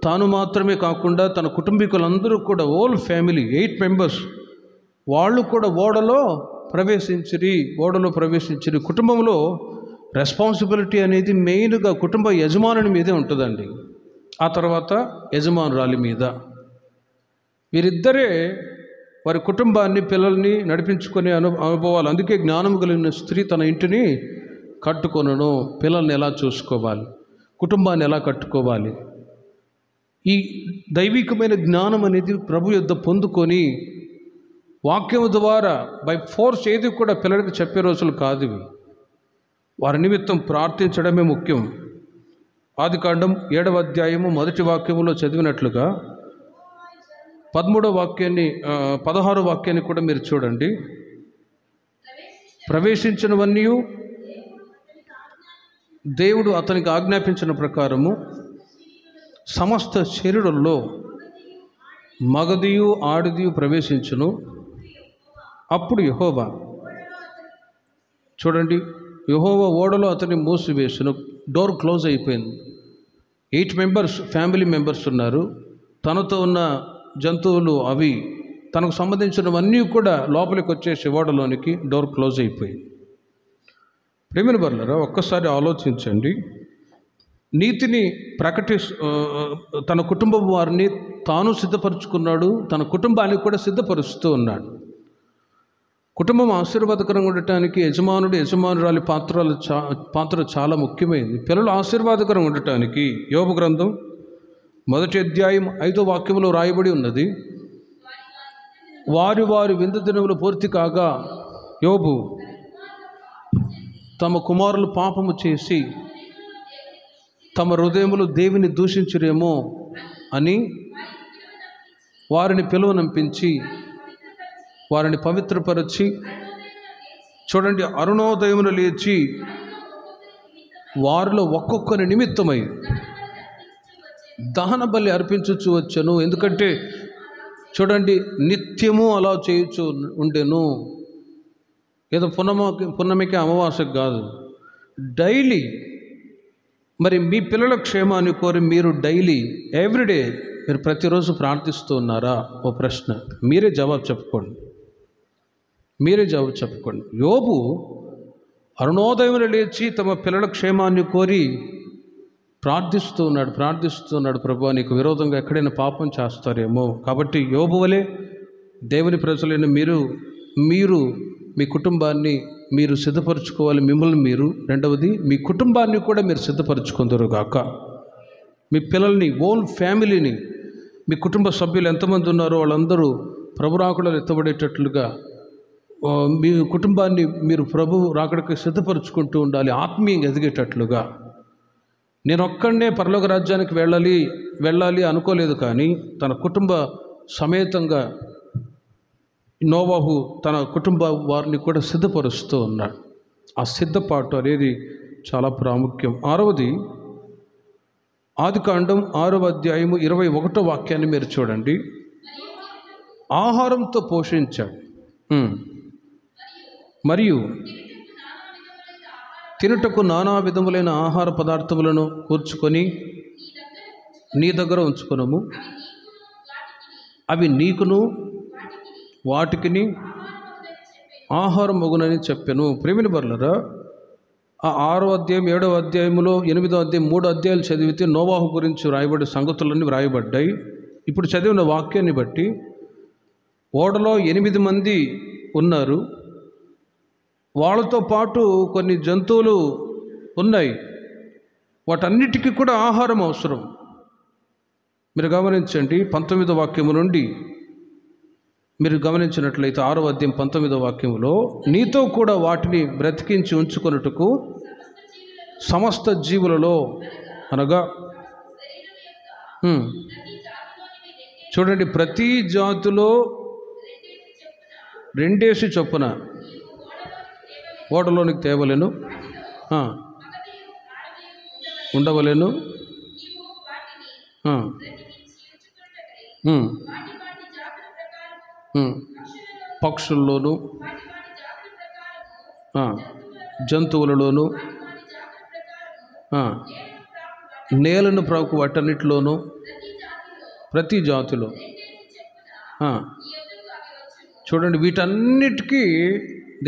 తాను మాత్రమే కాకుండా తన కుటుంబీకులందరూ కూడా, ఓల్ ఫ్యామిలీ 8 మెంబర్స్, వాళ్ళు కూడా ఓడలో ప్రవేశించిరి. కుటుంబంలో రెస్పాన్సిబిలిటీ అనేది మెయిన్గా కుటుంబ యజమానుని మీదే ఉంటుందండి. ఆ తర్వాత యజమానురాలి మీద. వీరిద్దరే వారి కుటుంబాన్ని, పిల్లల్ని నడిపించుకునే అనుభవాలు. అందుకే జ్ఞానం కలిగిన స్త్రీ తన ఇంటిని కట్టుకొనును. పిల్లల్ని ఎలా చూసుకోవాలి, కుటుంబాన్ని ఎలా కట్టుకోవాలి, ఈ దైవికమైన జ్ఞానం అనేది ప్రభు యొద్ద పొందుకొని వాక్యం ద్వారా బై ఫోర్స్ ఏది కూడా పిల్లలకి చెప్పే రోజులు కాదు ఇవి. వారి నిమిత్తం ప్రార్థించడమే ముఖ్యం. ఆదికాండం 7వ అధ్యాయము 1వ వాక్యములో చదివినట్లుగా 13వ వాక్యాన్ని 16వ వాక్యాన్ని కూడా మీరు చూడండి. ప్రవేశించినవన్నీ దేవుడు అతనికి ఆజ్ఞాపించిన ప్రకారము సమస్త శరీరంలో మగదియు ఆడదియు ప్రవేశించును. అప్పుడు యెహోవా, చూడండి, యెహోవా ఓడలో అతన్ని మూసివేసును. డోర్ క్లోజ్ అయిపోయింది. 8 మెంబర్స్, ఫ్యామిలీ మెంబర్స్ ఉన్నారు. తనతో ఉన్న జంతువులు, అవి తనకు సంబంధించినవన్నీ కూడా లోపలికి వచ్చేసి ఓడలోనికి డోర్ క్లోజ్ అయిపోయింది. ప్రేమిన బర్లరా, ఒక్కసారి ఆలోచించండి. నీతిని తన కుటుంబం వారిని తాను సిద్ధపరుచుకున్నాడు, తన కుటుంబానికి కూడా సిద్ధపరుస్తూ ఉన్నాడు. కుటుంబం ఆశీర్వాదకరంగా ఉండటానికి యజమానురాలి పాత్ర చాలా ముఖ్యమైనది. పిల్లలు ఆశీర్వాదకరంగా ఉండటానికి యోబు గ్రంథం 1వ అధ్యాయం 5వ వాక్యంలో రాయబడి ఉన్నది. వారి విందు దినములు పూర్తి కాగా యోబు తమ కుమారులు పాపము చేసి తమ హృదయములు దేవుని దూషించురేమో అని వారిని పిలువనంపించి వారిని పవిత్రపరచి, చూడండి, అరుణోదయమున లేచి వారిలో ఒక్కొక్కరి నిమిత్తమై దహన బలి అర్పించుచు వచ్చను. ఎందుకంటే చూడండి, నిత్యము అలా చేయొచ్చు ఉండెను. ఏదో పున్నమికి అమావాస్యకు కాదు, డైలీ. మరి మీ పిల్లల క్షేమాన్ని కోరి మీరు డైలీ, ఎవ్రీడే మీరు ప్రతిరోజు ప్రార్థిస్తూ ఉన్నారా? ఓ ప్రశ్న. మీరే జవాబు చెప్పుకోండి. యోబు అరుణోదయమున లేచి తమ పిల్లల క్షేమాన్ని కోరి ప్రార్థిస్తూ ఉన్నాడు. ప్రభువా, నీకు విరోధంగా ఎక్కడైనా పాపం చేస్తారేమో. కాబట్టి యోబు వలె దేవుని ప్రజలైన మీరు మీ కుటుంబాన్ని మీరు సిద్ధపరచుకోవాలి. మిమ్మల్ని మీరు, రెండవది మీ కుటుంబాన్ని కూడా మీరు సిద్ధపరచుకుందరు గాక. మీ పిల్లల్ని, ఓన్ ఫ్యామిలీని, మీ కుటుంబ సభ్యులు ఎంతమంది ఉన్నారో వాళ్ళందరూ ప్రభు రాకడలో ఎత్తబడేటట్లుగా మీ కుటుంబాన్ని మీరు ప్రభు రాకడకి సిద్ధపరచుకుంటూ ఉండాలి, ఆత్మీయంగా ఎదిగేటట్లుగా. నేను ఒక్కడనే పరలోక రాజ్యానికి వెళ్ళాలి అనుకోలేదు, కానీ తన కుటుంబ సమేతంగా నోవాహు తన కుటుంబ వారిని కూడా సిద్ధపరుస్తూ ఉన్నాడు. ఆ సిద్ధపాటు అనేది చాలా ప్రాముఖ్యం. 6వది ఆదికాండం 6వ అధ్యాయము 21వ వాక్యాన్ని మీరు చూడండి. ఆహారంతో పోషించాడు, మరియు తినుటకు నానా విధములైన ఆహార పదార్థములను కూర్చుకొని నీ దగ్గర ఉంచుకొనము. అవి నీకును వాటికిని ఆహారం మగునని చెప్పాను. ప్రేమిని బర్లరా, ఆ 6వ అధ్యాయం 7వ అధ్యాయంలో 8వ అధ్యాయం 3 అధ్యాయాలు చదివితే నోవాహు గురించి రాయబడే సంగతులన్నీ వ్రాయబడ్డాయి. ఇప్పుడు చదివిన వాక్యాన్ని బట్టి ఓడలో 8 మంది ఉన్నారు. వాళ్ళతో పాటు కొన్ని జంతువులు ఉన్నాయి. వాటన్నిటికీ కూడా ఆహారం అవసరం. మీరు గమనించండి, 19వ వాక్యము నుండి మీరు గమనించినట్లయితే 6వ అధ్యాయం 19వ వాక్యములో, నీతో కూడా వాటిని బ్రతికించి ఉంచుకొనుటకు సమస్త జీవులలో, అనగా చూడండి, ప్రతి జాతిలో 2 చొప్పున ఓడలోనికి తేవలేను, ఉండవలేను. పక్షుల్లోను జంతువులలోను నేలను ప్రాకు వాటన్నిటిలోనూ ప్రతి జాతిలో చూడండి, వీటన్నిటికీ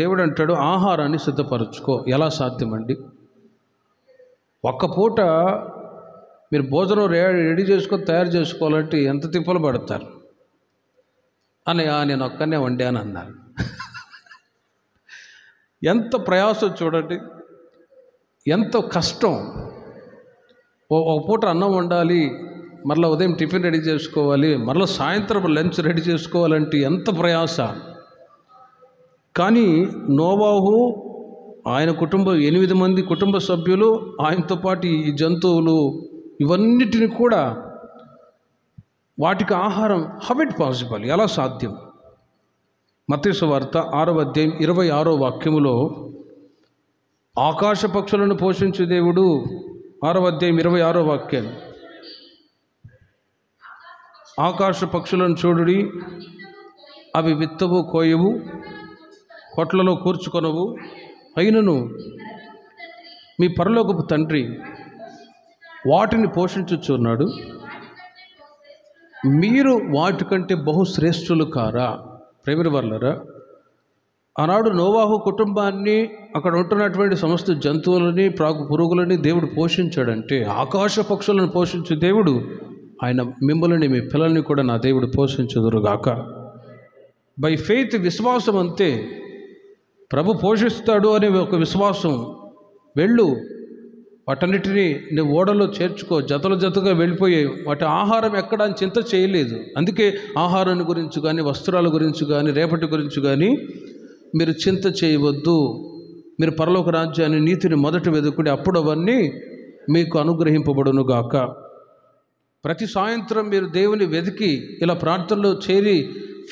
దేవుడు అంటాడు ఆహారాన్ని సిద్ధపరచుకో. ఎలా సాధ్యమండి? ఒక్క పూట మీరు భోజనం రెడీ చేసుకొని తయారు చేసుకోవాలంటే ఎంత తిప్పలు పడతారు అని నేను ఒక్కనే వండాను అన్నారు. ఎంత ప్రయాసం చూడండి, ఎంత కష్టం. ఒక పూట అన్నం వండాలి, మరలా ఉదయం టిఫిన్ రెడీ చేసుకోవాలి, మరలా సాయంత్రం లంచ్ రెడీ చేసుకోవాలంటే ఎంత ప్రయాస. కానీ నోవాహు, ఆయన కుటుంబం 8 మంది కుటుంబ సభ్యులు, ఆయనతో పాటు ఈ జంతువులు, ఇవన్నిటిని కూడా వాటికి ఆహారం. How it possible? ఎలా సాధ్యం? మత్తయి సువార్త 6వ అధ్యాయం 26వ వాక్యములో ఆకాశ పక్షులను పోషించే దేవుడు, 6వ అధ్యాయం 26వ వాక్యం, ఆకాశ పక్షులను చూడుడి, అవి విత్తవు, కోయవు, కొట్లలో కూర్చుకొనవు, అయినను మీ పరలోకపు తండ్రి వాటిని పోషించుచున్నాడు, మీరు వాటికంటే బహుశ్రేష్ఠులు కారా? ప్రేమిల వర్లరా, ఆనాడు నోవాహు కుటుంబాన్ని, అక్కడ ఉంటున్నటువంటి సమస్త జంతువులని, ప్రాకు పురుగులని దేవుడు పోషించాడంటే, ఆకాశ పక్షులను పోషించే దేవుడు ఆయన మిమ్మల్ని, మీ పిల్లల్ని కూడా నా దేవుడు పోషించుదురుగాక. బై ఫెయిత్, విశ్వాసం అంతే. ప్రభు పోషిస్తాడు అనే ఒక విశ్వాసం. వెళ్ళు, వాటన్నిటినీ నువ్వు ఓడలో చేర్చుకో. జతలుగా వెళ్ళిపోయాయి. వాటి ఆహారం ఎక్కడ అని చింత చేయలేదు. అందుకే ఆహారాన్ని గురించి కానీ, వస్త్రాల గురించి కానీ, రేపటి గురించి కానీ మీరు చింత చేయవద్దు. మీరు పరలోక రాజ్యాన్ని, నీతిని మొదట వెతుకుడి, అప్పుడు అవన్నీ మీకు అనుగ్రహింపబడును గాక. ప్రతి సాయంత్రం మీరు దేవుని వెతికి ఇలా ప్రార్థనలో చేరి,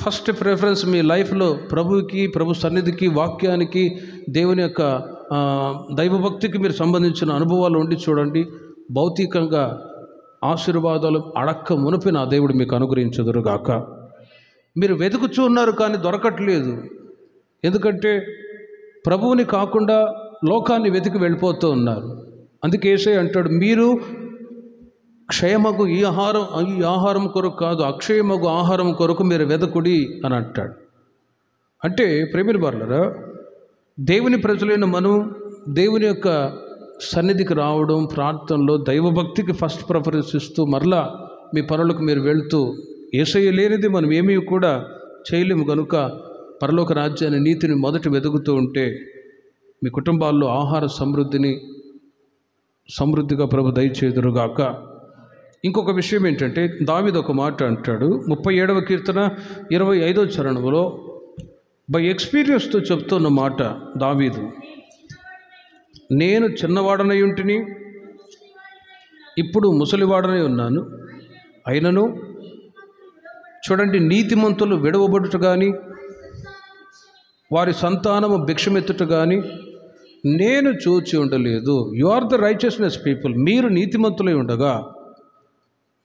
ఫస్ట్ ప్రిఫరెన్స్ మీ లైఫ్లో ప్రభువుకి, ప్రభు సన్నిధికి, వాక్యానికి, దేవుని యొక్క దైవభక్తికి మీరు సంబంధించిన అనుభవాలు ఉండి చూడండి. భౌతికంగా ఆశీర్వాదాలు అడక్క మునిపి నా దేవుడు మీకు అనుగ్రహించుదురుగాక. మీరు వెతుకుచూ ఉన్నారు కానీ దొరకట్లేదు. ఎందుకంటే ప్రభువుని కాకుండా లోకాన్ని వెతికి వెళ్ళిపోతూ ఉన్నారు. అందుకే యేసయ్య అంటాడు, మీరు క్షయమగు ఈ ఆహారం కొరకు కాదు, అక్షయమగు ఆహారం కొరకు మీరు వెదకుడి అని అంటాడు. అంటే ప్రేమిల వర్లరా, దేవుని ప్రజలైన మనం దేవుని యొక్క సన్నిధికి రావడం, ప్రార్థనలో దైవభక్తికి ఫస్ట్ ప్రిఫరెన్స్ ఇస్తూ, మరలా మీ పనులకు మీరు వెళుతూ, యేసయ్య లేనిది మనం ఏమీ కూడా చేయలేము కనుక పరలోక రాజ్యాన్ని, నీతిని మొదట వెతుకుతూ ఉంటే మీ కుటుంబాల్లో ఆహార సమృద్ధిగా ప్రభు దయచేదురుగాక. ఇంకొక విషయం ఏంటంటే, దావీదు ఒక మాట అంటాడు 37వ కీర్తన 25వ చరణంలో, బై ఎక్స్పీరియన్స్తో చెప్తున్న మాట దావీదు, నేను చిన్నవాడనై ఉంటిని, ఇప్పుడు ముసలివాడనై ఉన్నాను, అయినను చూడండి, నీతిమంతులు విడవబడుట కానీ, వారి సంతానము భిక్షమెత్తుట కానీ నేను చూచి ఉండలేదు. You are the righteousness people. మీరు నీతిమంతులై ఉండగా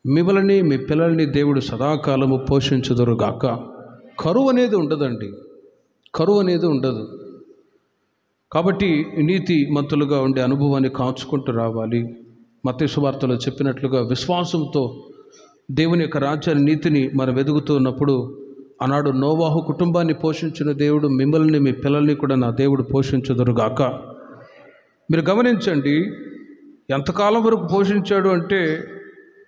మిమ్మల్ని, మీ పిల్లల్ని దేవుడు సదాకాలము పోషించుదురుగాక. కరువు అనేది ఉండదండి, కరువు అనేది ఉండదు. కాబట్టి నీతిమంతులుగా ఉండే అనుభవాన్ని కాచుకుంటూ రావాలి. మత్తయి సువార్తలో చెప్పినట్లుగా విశ్వాసంతో దేవుని యొక్క రాజ్యాన్ని, నీతిని మనం వెతుకుతూ ఉన్నప్పుడు, ఆనాడు నోవాహు కుటుంబాన్ని పోషించిన దేవుడు మిమ్మల్ని, మీ పిల్లల్ని కూడా నా దేవుడు పోషించుదురుగాక. మీరు గమనించండి, ఎంతకాలం వరకు పోషించాడు అంటే,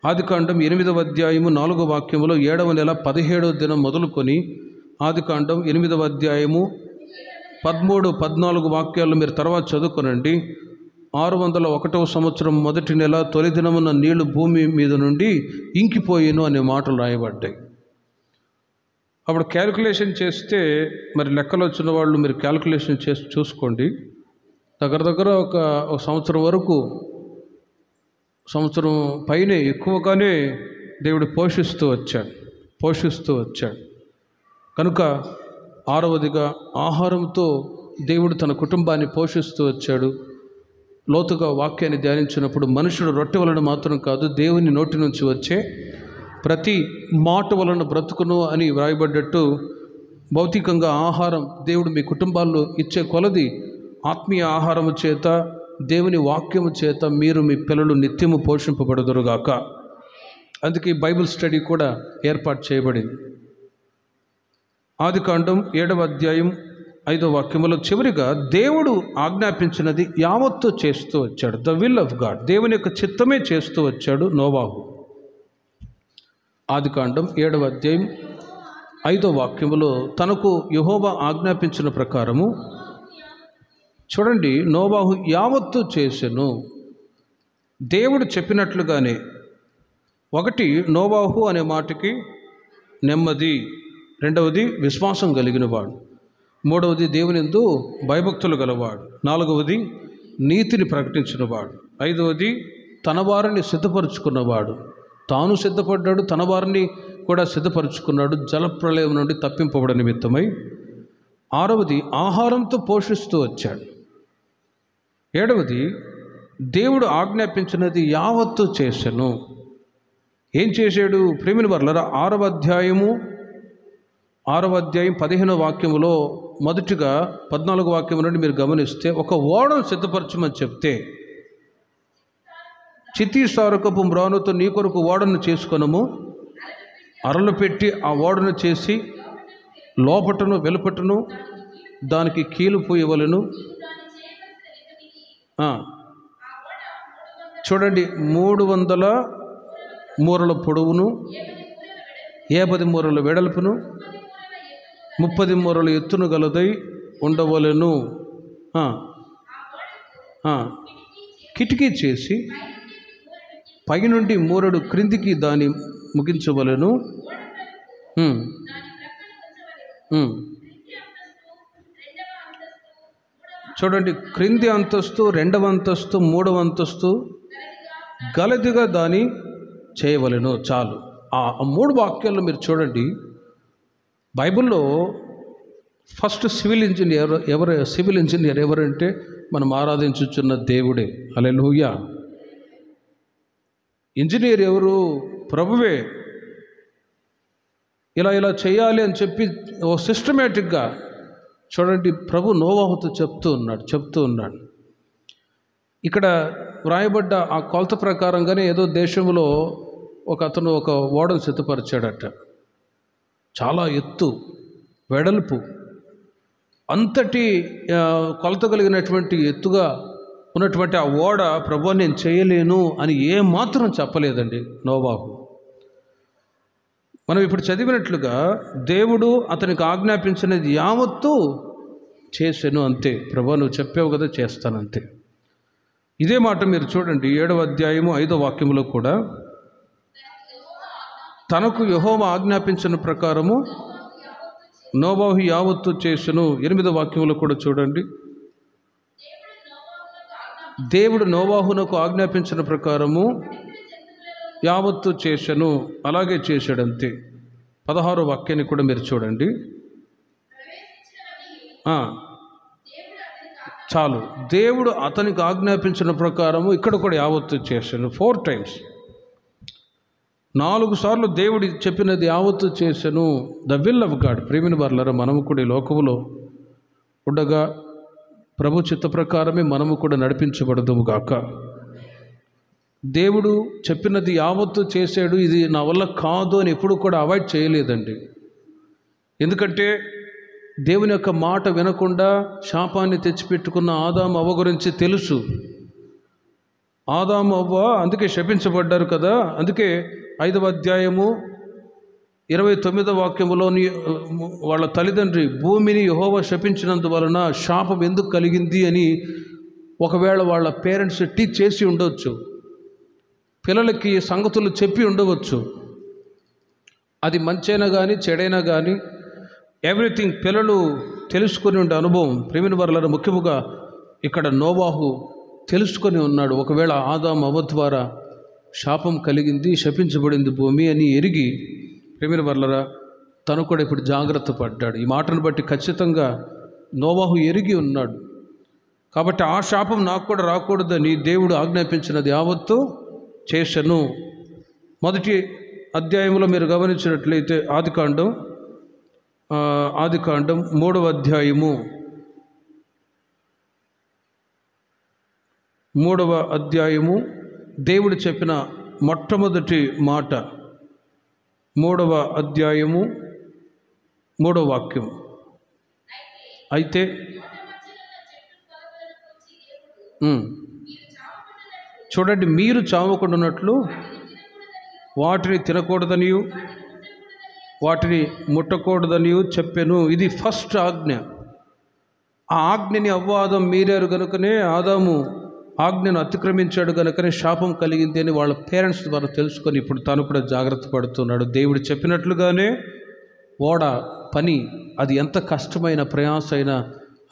ఆదికాండం 8వ అధ్యాయము 4వ వాక్యములో 7వ నెల 17వ దినం మొదలుకొని, ఆదికాండం 8వ అధ్యాయము 13, 14 వాక్యాలు మీరు తర్వాత చదువుకోనండి. 601వ సంవత్సరం మొదటి నెల తొలి దినమున నీళ్లు భూమి మీద నుండి ఇంకిపోయిను అనే మాటలు రాయబడ్డాయి. అప్పుడు క్యాలిక్యులేషన్ చేస్తే, మరి లెక్కలు వచ్చిన వాళ్ళు మీరు క్యాలిక్యులేషన్ చేసి చూసుకోండి, దగ్గర ఒక సంవత్సరం వరకు, సంవత్సరం పైనే ఎక్కువగానే దేవుడు పోషిస్తూ వచ్చాడు. కనుక 6వదిగా ఆహారంతో దేవుడు తన కుటుంబాన్ని పోషిస్తూ వచ్చాడు. లోతుగా వాక్యాన్ని ధ్యానించినప్పుడు మనుషుడు రొట్టె వలన మాత్రం కాదు, దేవుని నోటి నుంచి వచ్చే ప్రతి మాట వలన బ్రతుకును అని వ్రాయబడ్డట్టు, భౌతికంగా ఆహారం దేవుడు మీ కుటుంబాల్లో ఇచ్చే కొలది ఆత్మీయ ఆహారము చేత దేవుని వాక్యము చేత మీరు మీ పిల్లలు నిత్యము పోషింపబడుదురుగాక. అందుకే బైబిల్ స్టడీ కూడా ఏర్పాటు చేయబడింది. ఆదికాండం 7వ అధ్యాయం 5వ వాక్యములో చివరిగా దేవుడు ఆజ్ఞాపించినది యావత్తు చేస్తూ వచ్చాడు. ద విల్ ఆఫ్ గాడ్, దేవుని యొక్క చిత్తమే చేస్తూ వచ్చాడు నోవాహు. ఆదికాండం 7వ అధ్యాయం 5వ వాక్యములో తనకు యెహోవా ఆజ్ఞాపించిన ప్రకారము చూడండి, నోవాహు యావత్తు చేసెను. దేవుడు చెప్పినట్లుగానే. ఒకటి, నోవాహు అనే మాటకి నెమ్మది. రెండవది, విశ్వాసం కలిగినవాడు. మూడవది, దేవునియందు భయభక్తులు గలవాడు. నాలుగవది, నీతిని ప్రకటించినవాడు. ఐదవది, తన వారిని సిద్ధపరుచుకున్నవాడు. తాను సిద్ధపడ్డాడు, తన వారిని కూడా సిద్ధపరుచుకున్నాడు జలప్రలయం నుండి తప్పింపబడ నిమిత్తమై. ఆరవది, ఆహారంతో పోషిస్తూ వచ్చాడు. ఏడవది, దేవుడు ఆజ్ఞాపించినది యావత్తు చేసెను. ఏం చేశాడు? ప్రేమిని వర్లరా 6వ అధ్యాయం 15వ వాక్యములో మొదటిగా 14వ వాక్యం నుండి మీరు గమనిస్తే, ఒక ఓడను సిద్ధపరచమని చెప్తే, చితీసారకపు మ్రానుతో నీ కొరకు ఓడను చేసుకొనము, అరలు పెట్టి ఆ ఓడను చేసి లోపటను వెలుపటను దానికి కీలు పూయవలను. చూడండి, 300 మూరల పొడవును, 50 మూరల వెడల్పును, 30 మూరల ఎత్తును గలదై ఉండవలెను. కిటికీ చేసి పైనుండి మూరడు క్రిందికి దాన్ని ముగించవలెను. చూడండి, క్రింది అంతస్తు, 2వ అంతస్తు, 3వ అంతస్తు గలదిగా దాన్ని చేయవలెను. చాలు. ఆ 3 వాక్యాల్లో మీరు చూడండి, బైబిల్లో ఫస్ట్ సివిల్ ఇంజనీర్ ఎవరంటే మనం ఆరాధించుచున్న దేవుడే. హల్లెలూయా. ఇంజనీర్ ఎవరు? ప్రభువే. ఇలా చేయాలి అని చెప్పి ఓ సిస్టమేటిక్గా చూడండి, ప్రభు నోవాహుతో చెప్తూ ఉన్నాడు. ఇక్కడ వ్రాయబడ్డ ఆ కొలత ప్రకారంగానే ఏదో దేశంలో అతను ఒక ఓడను సిద్ధపరిచాడట. చాలా ఎత్తు, వెడల్పు, అంతటి కొలత కలిగినటువంటి ఎత్తుగా ఉన్నటువంటి ఆ ఓడ ప్రభు నేను చేయలేను అని ఏమాత్రం చెప్పలేదండి నోవాహు. మనం ఇప్పుడు చదివినట్లుగా దేవుడు అతనికి ఆజ్ఞాపించినది యావత్తు చేశాను, అంతే. ప్రభు నువ్వు చెప్పావు కదా, చేస్తానంతే. ఇదే మాట మీరు చూడండి 7వ అధ్యాయం 5వ వాక్యంలో కూడా, తనకు యెహోవా ఆజ్ఞాపించిన ప్రకారము నోవాహు యావత్తు చేసెను. 8వ వాక్యంలో కూడా చూడండి, దేవుడు నోవాహునకు ఆజ్ఞాపించిన ప్రకారము యావత్తు చేసెను, అలాగే చేశాడంతే. 16వ వాక్యాన్ని కూడా మీరు చూడండి. చాలు. దేవుడు అతనికి ఆజ్ఞాపించిన ప్రకారము ఇక్కడ కూడా యావత్తు చేశాను. 4 times, 4 సార్లు దేవుడు చెప్పినది యావత్తు చేశాను. The will of God. ప్రేమిని వర్లరా, మనము కూడా ఈ లోకములో ఉండగా ప్రభు చిత్త ప్రకారమే మనము కూడా నడిపించబడదుము గాక. దేవుడు చెప్పినది యావత్తు చేశాడు. ఇది నా వల్ల కాదు అని ఎప్పుడు కూడా అవాయిడ్ చేయలేదండి. ఎందుకంటే దేవుని యొక్క మాట వినకుండా శాపాన్ని తెచ్చిపెట్టుకున్న ఆదాము అవ్వ గురించి తెలుసు. ఆదాము అవ్వ అందుకే శపించబడ్డారు కదా. అందుకే 5వ అధ్యాయము 29వ వాక్యములోని వాళ్ళ తల్లిదండ్రి భూమిని యెహోవా శపించినందువలన శాపం ఎందుకు కలిగింది అని ఒకవేళ వాళ్ళ పేరెంట్స్ టీచ్ చేసి ఉండవచ్చు, పిల్లలకి సంగతులు చెప్పి ఉండవచ్చు. అది మంచైనా కానీ చెడైనా కానీ ఎవ్రీథింగ్ పిల్లలు తెలుసుకొని ఉండే అనుభవం. ప్రేమిని వర్లరా, ముఖ్యముగా ఇక్కడ నోవాహు తెలుసుకొని ఉన్నాడు. ఒకవేళ ఆదాము అవ్వ ద్వారా శాపం కలిగింది, శపించబడింది భూమి అని ఎరిగి, ప్రేమిని వర్లరా, తను కూడా ఇప్పుడు జాగ్రత్త పడ్డాడు. ఈ మాటను బట్టి ఖచ్చితంగా నోవాహు ఎరిగి ఉన్నాడు. కాబట్టి ఆ శాపం నాకు కూడా రాకూడదని దేవుడు ఆజ్ఞాపించినది యావత్తు చేశాను. మొదటి అధ్యాయంలో మీరు గమనించినట్లయితే ఆదికాండం 3వ అధ్యాయము 3వ అధ్యాయము దేవుడు చెప్పిన మొట్టమొదటి మాట. 3వ అధ్యాయము 3వ వాక్యం. అయితే చూడండి, మీరు చావకుండానట్లు వాటిని తినకూడదనియు వాటిని ముట్టకూడదనియు చెప్పెను. ఇది ఫస్ట్ ఆజ్ఞ. ఆ ఆజ్ఞని ఆదాము మీరారు కనుకనే, ఆదాము ఆజ్ఞను అతిక్రమించాడు కనుకనే శాపం కలిగింది అని వాళ్ళ పేరెంట్స్ ద్వారా తెలుసుకొని ఇప్పుడు తాను కూడా జాగ్రత్త పడుతున్నాడు. దేవుడు చెప్పినట్లుగానే ఓడ పని, అది ఎంత కష్టమైన ప్రయాస అయినా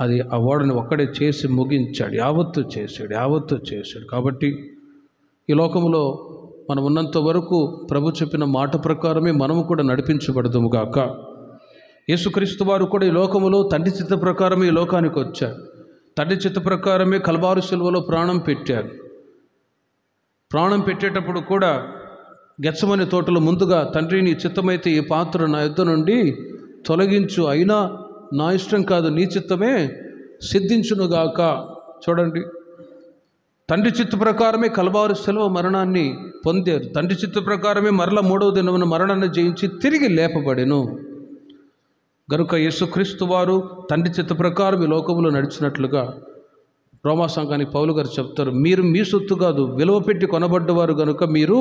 అది ఆ ఓడని ఒక్కడే చేసి ముగించాడు. యావత్తు చేశాడు. కాబట్టి ఈ లోకంలో మనం ఉన్నంత వరకు ప్రభు చెప్పిన మాట ప్రకారమే మనము కూడా నడిపించబడదుము గాక. యేసుక్రీస్తు వారు కూడా ఈ లోకములో తండ్రి చిత్త ప్రకారమే ఈ లోకానికి వచ్చారు. తండ్రి చిత్త ప్రకారమే కల్వారు శిలువలో ప్రాణం పెట్టారు. ప్రాణం పెట్టేటప్పుడు కూడా గెత్సెమనే తోటలో ముందుగా, తండ్రి నీ చిత్తమైతే ఈ పాత్ర నా యొద్ద నుండి తొలగించు, అయినా నా ఇష్టం కాదు నీ చిత్తమే సిద్ధించునుగాక. చూడండి, తండ్రి చిత్త ప్రకారమే కల్వారు శిలువ మరణాన్ని పొందారు. తండ్రి చిత్త ప్రకారమే మరల 3వ దినమున మరణాన్ని జయించి తిరిగి లేపబడెను. గనుక యేసుక్రీస్తు వారు తండ్రి చిత్త ప్రకారం ఈ లోకంలో నడిచినట్లుగా రోమా సంఘానికి పౌలు గారు చెప్తారు, మీరు మీ సొత్తు కాదు, విలువ పెట్టి కొనబడ్డవారు గనుక మీరు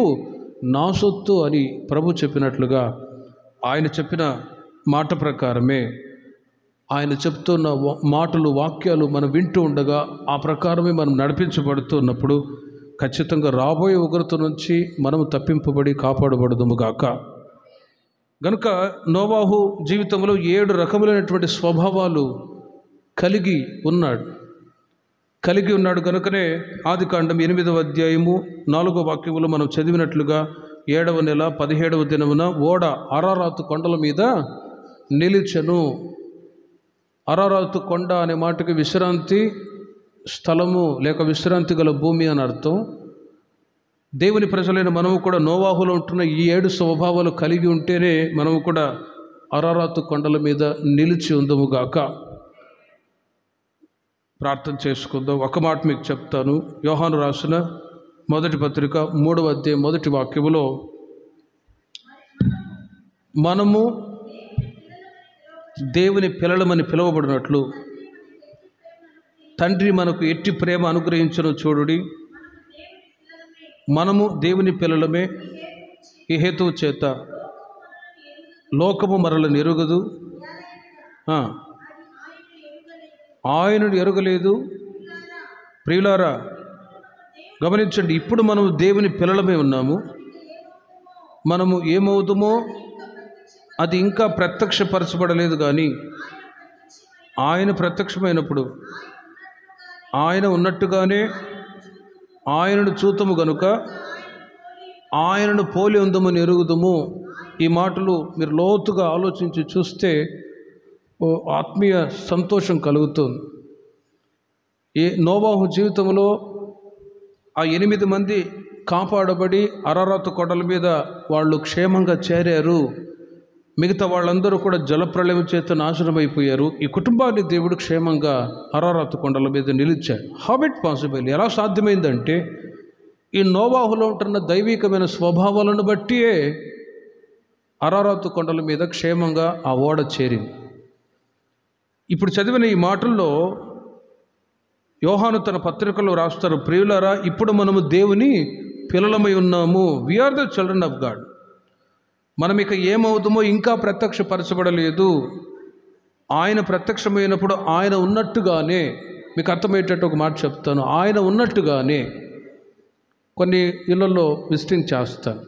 నా సొత్తు అని ప్రభు చెప్పినట్లుగా ఆయన చెప్పిన మాట ప్రకారమే, ఆయన చెప్తున్న మాటలు, వాక్యాలు మనం వింటూ ఉండగా ఆ ప్రకారమే మనం నడిపించబడుతున్నప్పుడు ఖచ్చితంగా రాబోయే ఉగ్రత నుంచి మనము తప్పింపబడి కాపాడబడదుము గాక. గనుక నోవాహు జీవితంలో 7 రకములైనటువంటి స్వభావాలు కలిగి ఉన్నాడు కనుకనే ఆదికాండం 8వ అధ్యాయము 4వ వాక్యములో మనం చదివినట్లుగా 7వ నెల 17వ దినమున ఓడ అరారాతు కొండల మీద నిలిచెను. అరారాతు కొండ అనే మాటకి విశ్రాంతి స్థలము లేక విశ్రాంతి గల భూమి అని అర్థం. దేవుని ప్రజలైన మనము కూడా నోవాహులో ఉంటున్న ఈ 7 స్వభావాలు కలిగి ఉంటేనే మనము కూడా అరారాతు కొండల మీద నిలిచి ఉందముగాక. ప్రార్థన చేసుకుందాం. ఒక మాట మీకు చెప్తాను. యోహాను రాసిన మొదటి పత్రిక 3వ అధ్యాయం 1వ వాక్యములో, మనము దేవుని పిల్లలమని పిలువబడినట్లు తండ్రి మనకు ఎట్టి ప్రేమ అనుగ్రహించను చూడుడి, మనము దేవుని పిల్లలమే. ఈ హేతువు చేత లోకము మనల్ని ఎరుగదు, ఆయనను ఎరుగలేదు. ప్రియులారా గమనించండి, ఇప్పుడు మనము దేవుని పిల్లలమే ఉన్నాము. మనము ఏమవుతామో అది ఇంకా ప్రత్యక్షపరచబడలేదు, కానీ ఆయన ప్రత్యక్షమైనప్పుడు ఆయన ఉన్నట్టుగానే ఆయనను చూతము గనుక ఆయనను పోలి ఉందమని ఎరుగుదము. ఈ మాటలు మీరు లోతుగా ఆలోచించి చూస్తే ఆత్మీయ సంతోషం కలుగుతుంది. నోవాహు జీవితంలో ఆ 8 మంది కాపాడబడి అరారాతు కొండల మీద వాళ్ళు క్షేమంగా చేరారు. మిగతా వాళ్ళందరూ కూడా జలప్రళయం చేత నాశనమైపోయారు. ఈ కుటుంబాన్ని దేవుడు క్షేమంగా అరారాతు కొండల మీద నిలిచాడు. How it possible? ఎలా సాధ్యమైందంటే ఈ నోవాహులో ఉంటున్న దైవికమైన స్వభావాలను బట్టియే అరారాతు కొండల మీద క్షేమంగా ఆ ఓడ చేరింది. ఇప్పుడు చదివిన ఈ మాటల్లో యోహాను తన పత్రికలో రాస్తారు, ప్రియులారా ఇప్పుడు మనము దేవుని పిల్లలమై ఉన్నాము. We are the children of God. మనం ఇక ఏమవుతామో ఇంకా ప్రత్యక్షపరచబడలేదు. ఆయన ప్రత్యక్షమైనప్పుడు ఆయన ఉన్నట్టుగానే, మీకు అర్థమయ్యేటట్టు ఒక మాట చెప్తాను, ఆయన ఉన్నట్టుగానే కొన్ని ఇళ్ళల్లో విజిటింగ్ చేస్తాను.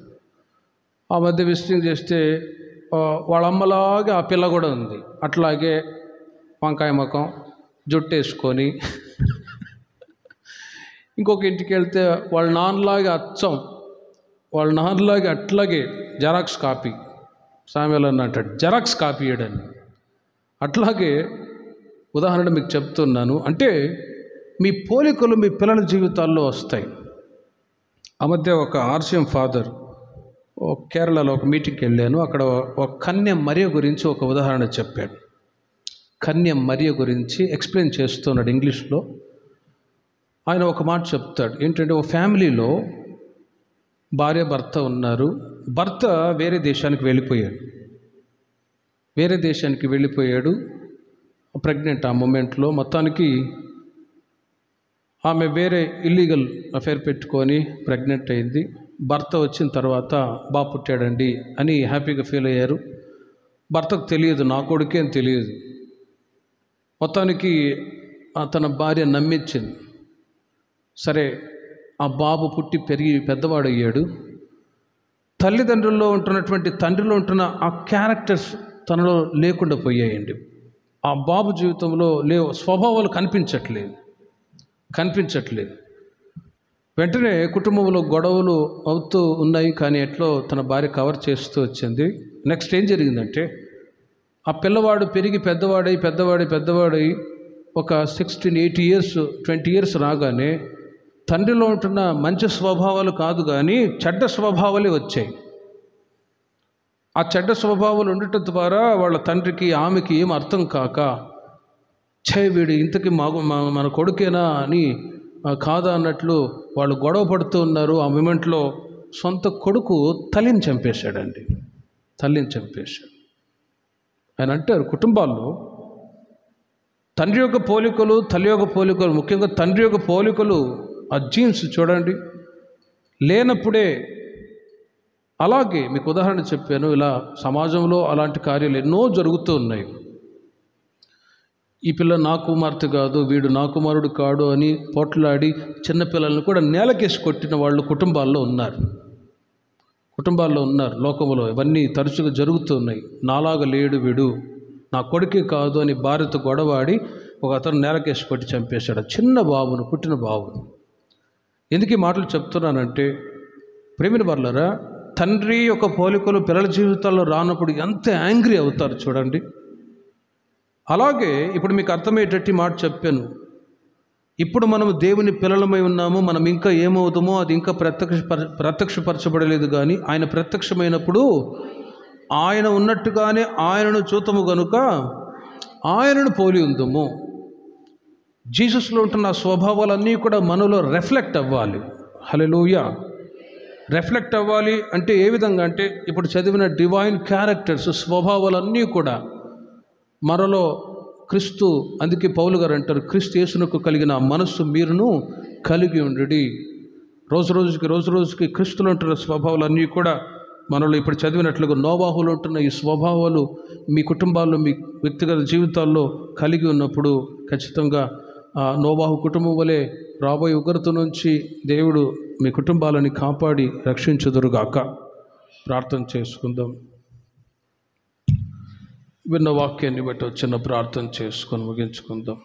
ఆ మధ్య విజిటింగ్ చేస్తే వాళ్ళ అమ్మలాగే ఆ పిల్ల కూడా ఉంది. అట్లాగే వంకాయ ముఖం, జుట్టు వేసుకొని. ఇంకొక ఇంటికి వెళ్తే వాళ్ళ నాన్నలాగే అచ్చం, వాళ్ళ నాన్నలాగే అట్లాగే జెరాక్స్ కాపీ. సామెల అంటాడు జెరాక్స్ కాపీ ఇయ్యడని. అట్లాగే ఉదాహరణ మీకు చెప్తున్నాను. అంటే మీ పోలికలు మీ పిల్లల జీవితాల్లో వస్తాయి. ఆ మధ్య ఒక ఆర్సిఎం ఫాదర్ కేరళలో ఒక మీటింగ్కి వెళ్ళాను. అక్కడ ఒక కన్య మరియ గురించి ఒక ఉదాహరణ చెప్పాడు. కన్య మరియ గురించి ఎక్స్ప్లెయిన్ చేస్తున్నాడు ఇంగ్లీష్లో. ఆయన ఒక మాట చెప్తాడు ఏంటంటే, ఒక ఫ్యామిలీలో భార్య భర్త ఉన్నారు. భర్త వేరే దేశానికి వెళ్ళిపోయాడు. ప్రెగ్నెంట్ ఆ మూమెంట్లో. మొత్తానికి ఆమె వేరే ఇల్లీగల్ అఫైర్ పెట్టుకొని ప్రెగ్నెంట్ అయింది. భర్త వచ్చిన తర్వాత బాబు పుట్టాడండి అని హ్యాపీగా ఫీల్ అయ్యారు. భర్తకు తెలియదు, నా కొడుకే అని తెలియదు. మొత్తానికి తన భార్య నమ్మించింది. సరే, ఆ బాబు పుట్టి పెరిగి పెద్దవాడయ్యాడు. తల్లిదండ్రుల్లో ఉంటున్నటువంటి తండ్రిలో ఉంటున్న ఆ క్యారెక్టర్స్ తనలో లేకుండా పోయాయండి. ఆ బాబు జీవితంలో స్వభావాలు కనిపించట్లేదు. వెంటనే కుటుంబంలో గొడవలు అవుతూ ఉన్నాయి, కానీ ఎట్లో తన భార్య కవర్ చేస్తూ వచ్చింది. నెక్స్ట్ ఏం జరిగిందంటే, ఆ పిల్లవాడు పెరిగి పెద్దవాడై ఒక 16, 18 years 20 years రాగానే తండ్రిలో ఉంటున్న మంచి స్వభావాలు కాదు కానీ చెడ్డ స్వభావాలే వచ్చాయి. ఆ చెడ్డ స్వభావాలు ఉండటం ద్వారా వాళ్ళ తండ్రికి ఆమెకి ఏం అర్థం కాక, వీడు ఇంతకీ మన కొడుకేనా అని కాదా అన్నట్లు వాళ్ళు గొడవ పడుతూ ఉన్నారు. ఆ మూమెంట్లో సొంత కొడుకు తల్లిని చంపేశాడండి. ఆయన అంటారు, కుటుంబాల్లో తండ్రి యొక్క పోలికలు, తల్లి యొక్క పోలికలు, ముఖ్యంగా తండ్రి యొక్క పోలికలు, ఆ జీన్స్ చూడండి లేనప్పుడే. అలాగే మీకు ఉదాహరణ చెప్పాను, ఇలా సమాజంలో అలాంటి కార్యాలు ఎన్నో జరుగుతూ ఉన్నాయి. ఈ పిల్ల నా కుమార్తె కాదు, వీడు నా కుమారుడు కాడు అని పోట్లాడి చిన్నపిల్లలను కూడా నేలకేసి కొట్టిన వాళ్ళు కుటుంబాల్లో ఉన్నారు. లోకంలో ఇవన్నీ తరచుగా జరుగుతూ ఉన్నాయి. నాలాగా లేడు వీడు, నా కొడుకే కాదు అని భార్యతో గొడవాడి ఒక అతను నేలకేసి కొట్టి చంపేశాడు చిన్న బాబును, పుట్టిన బాబును. ఎందుకు ఈ మాటలు చెప్తున్నానంటే, ప్రేమిన వర్లరా, తండ్రి యొక్క పోలికలు పిల్లల జీవితాల్లో రానప్పుడు ఎంత యాంగ్రీ అవుతారు చూడండి. అలాగే ఇప్పుడు మీకు అర్థమయ్యేటట్టు మాట చెప్పాను. ఇప్పుడు మనం దేవుని పిల్లలమై ఉన్నాము. మనం ఇంకా ఏమవుతామో అది ఇంకా ప్రత్యక్షపరచబడలేదు. కానీ ఆయన ప్రత్యక్షమైనప్పుడు ఆయన ఉన్నట్టుగానే ఆయనను చూతము గనుక ఆయనను పోలి ఉందము. జీసస్లో ఉంటున్న స్వభావాలన్నీ కూడా మనలో రిఫ్లెక్ట్ అవ్వాలి. హల్లెలూయా. రిఫ్లెక్ట్ అవ్వాలి అంటే ఏ విధంగా అంటే, ఇప్పుడు చదివిన డివైన్ క్యారెక్టర్స్, స్వభావాలన్నీ కూడా మనలో క్రీస్తు, అందుకే పౌలు గారు అంటారు, క్రీస్తు యేసునకు కలిగిన మనస్సు మీరును కలిగి ఉండుడి. రోజు రోజుకి క్రీస్తులో ఉంటున్న స్వభావాలన్నీ కూడా మనలో ఇప్పుడు చదివినట్లుగా నోవాహులో ఉంటున్న ఈ స్వభావాలు మీ కుటుంబాల్లో, మీ వ్యక్తిగత జీవితాల్లో కలిగి ఉన్నప్పుడు ఖచ్చితంగా నోవాహు కుటుంబం వలె రాబోయే ఉగ్రత నుంచి దేవుడు మీ కుటుంబాలని కాపాడి రక్షించుదురుగాక. ప్రార్థన చేసుకుందాం. విన్న వాక్యాన్ని బట్టి చిన్న ప్రార్థన చేసుకొని ముగించుకుందాం.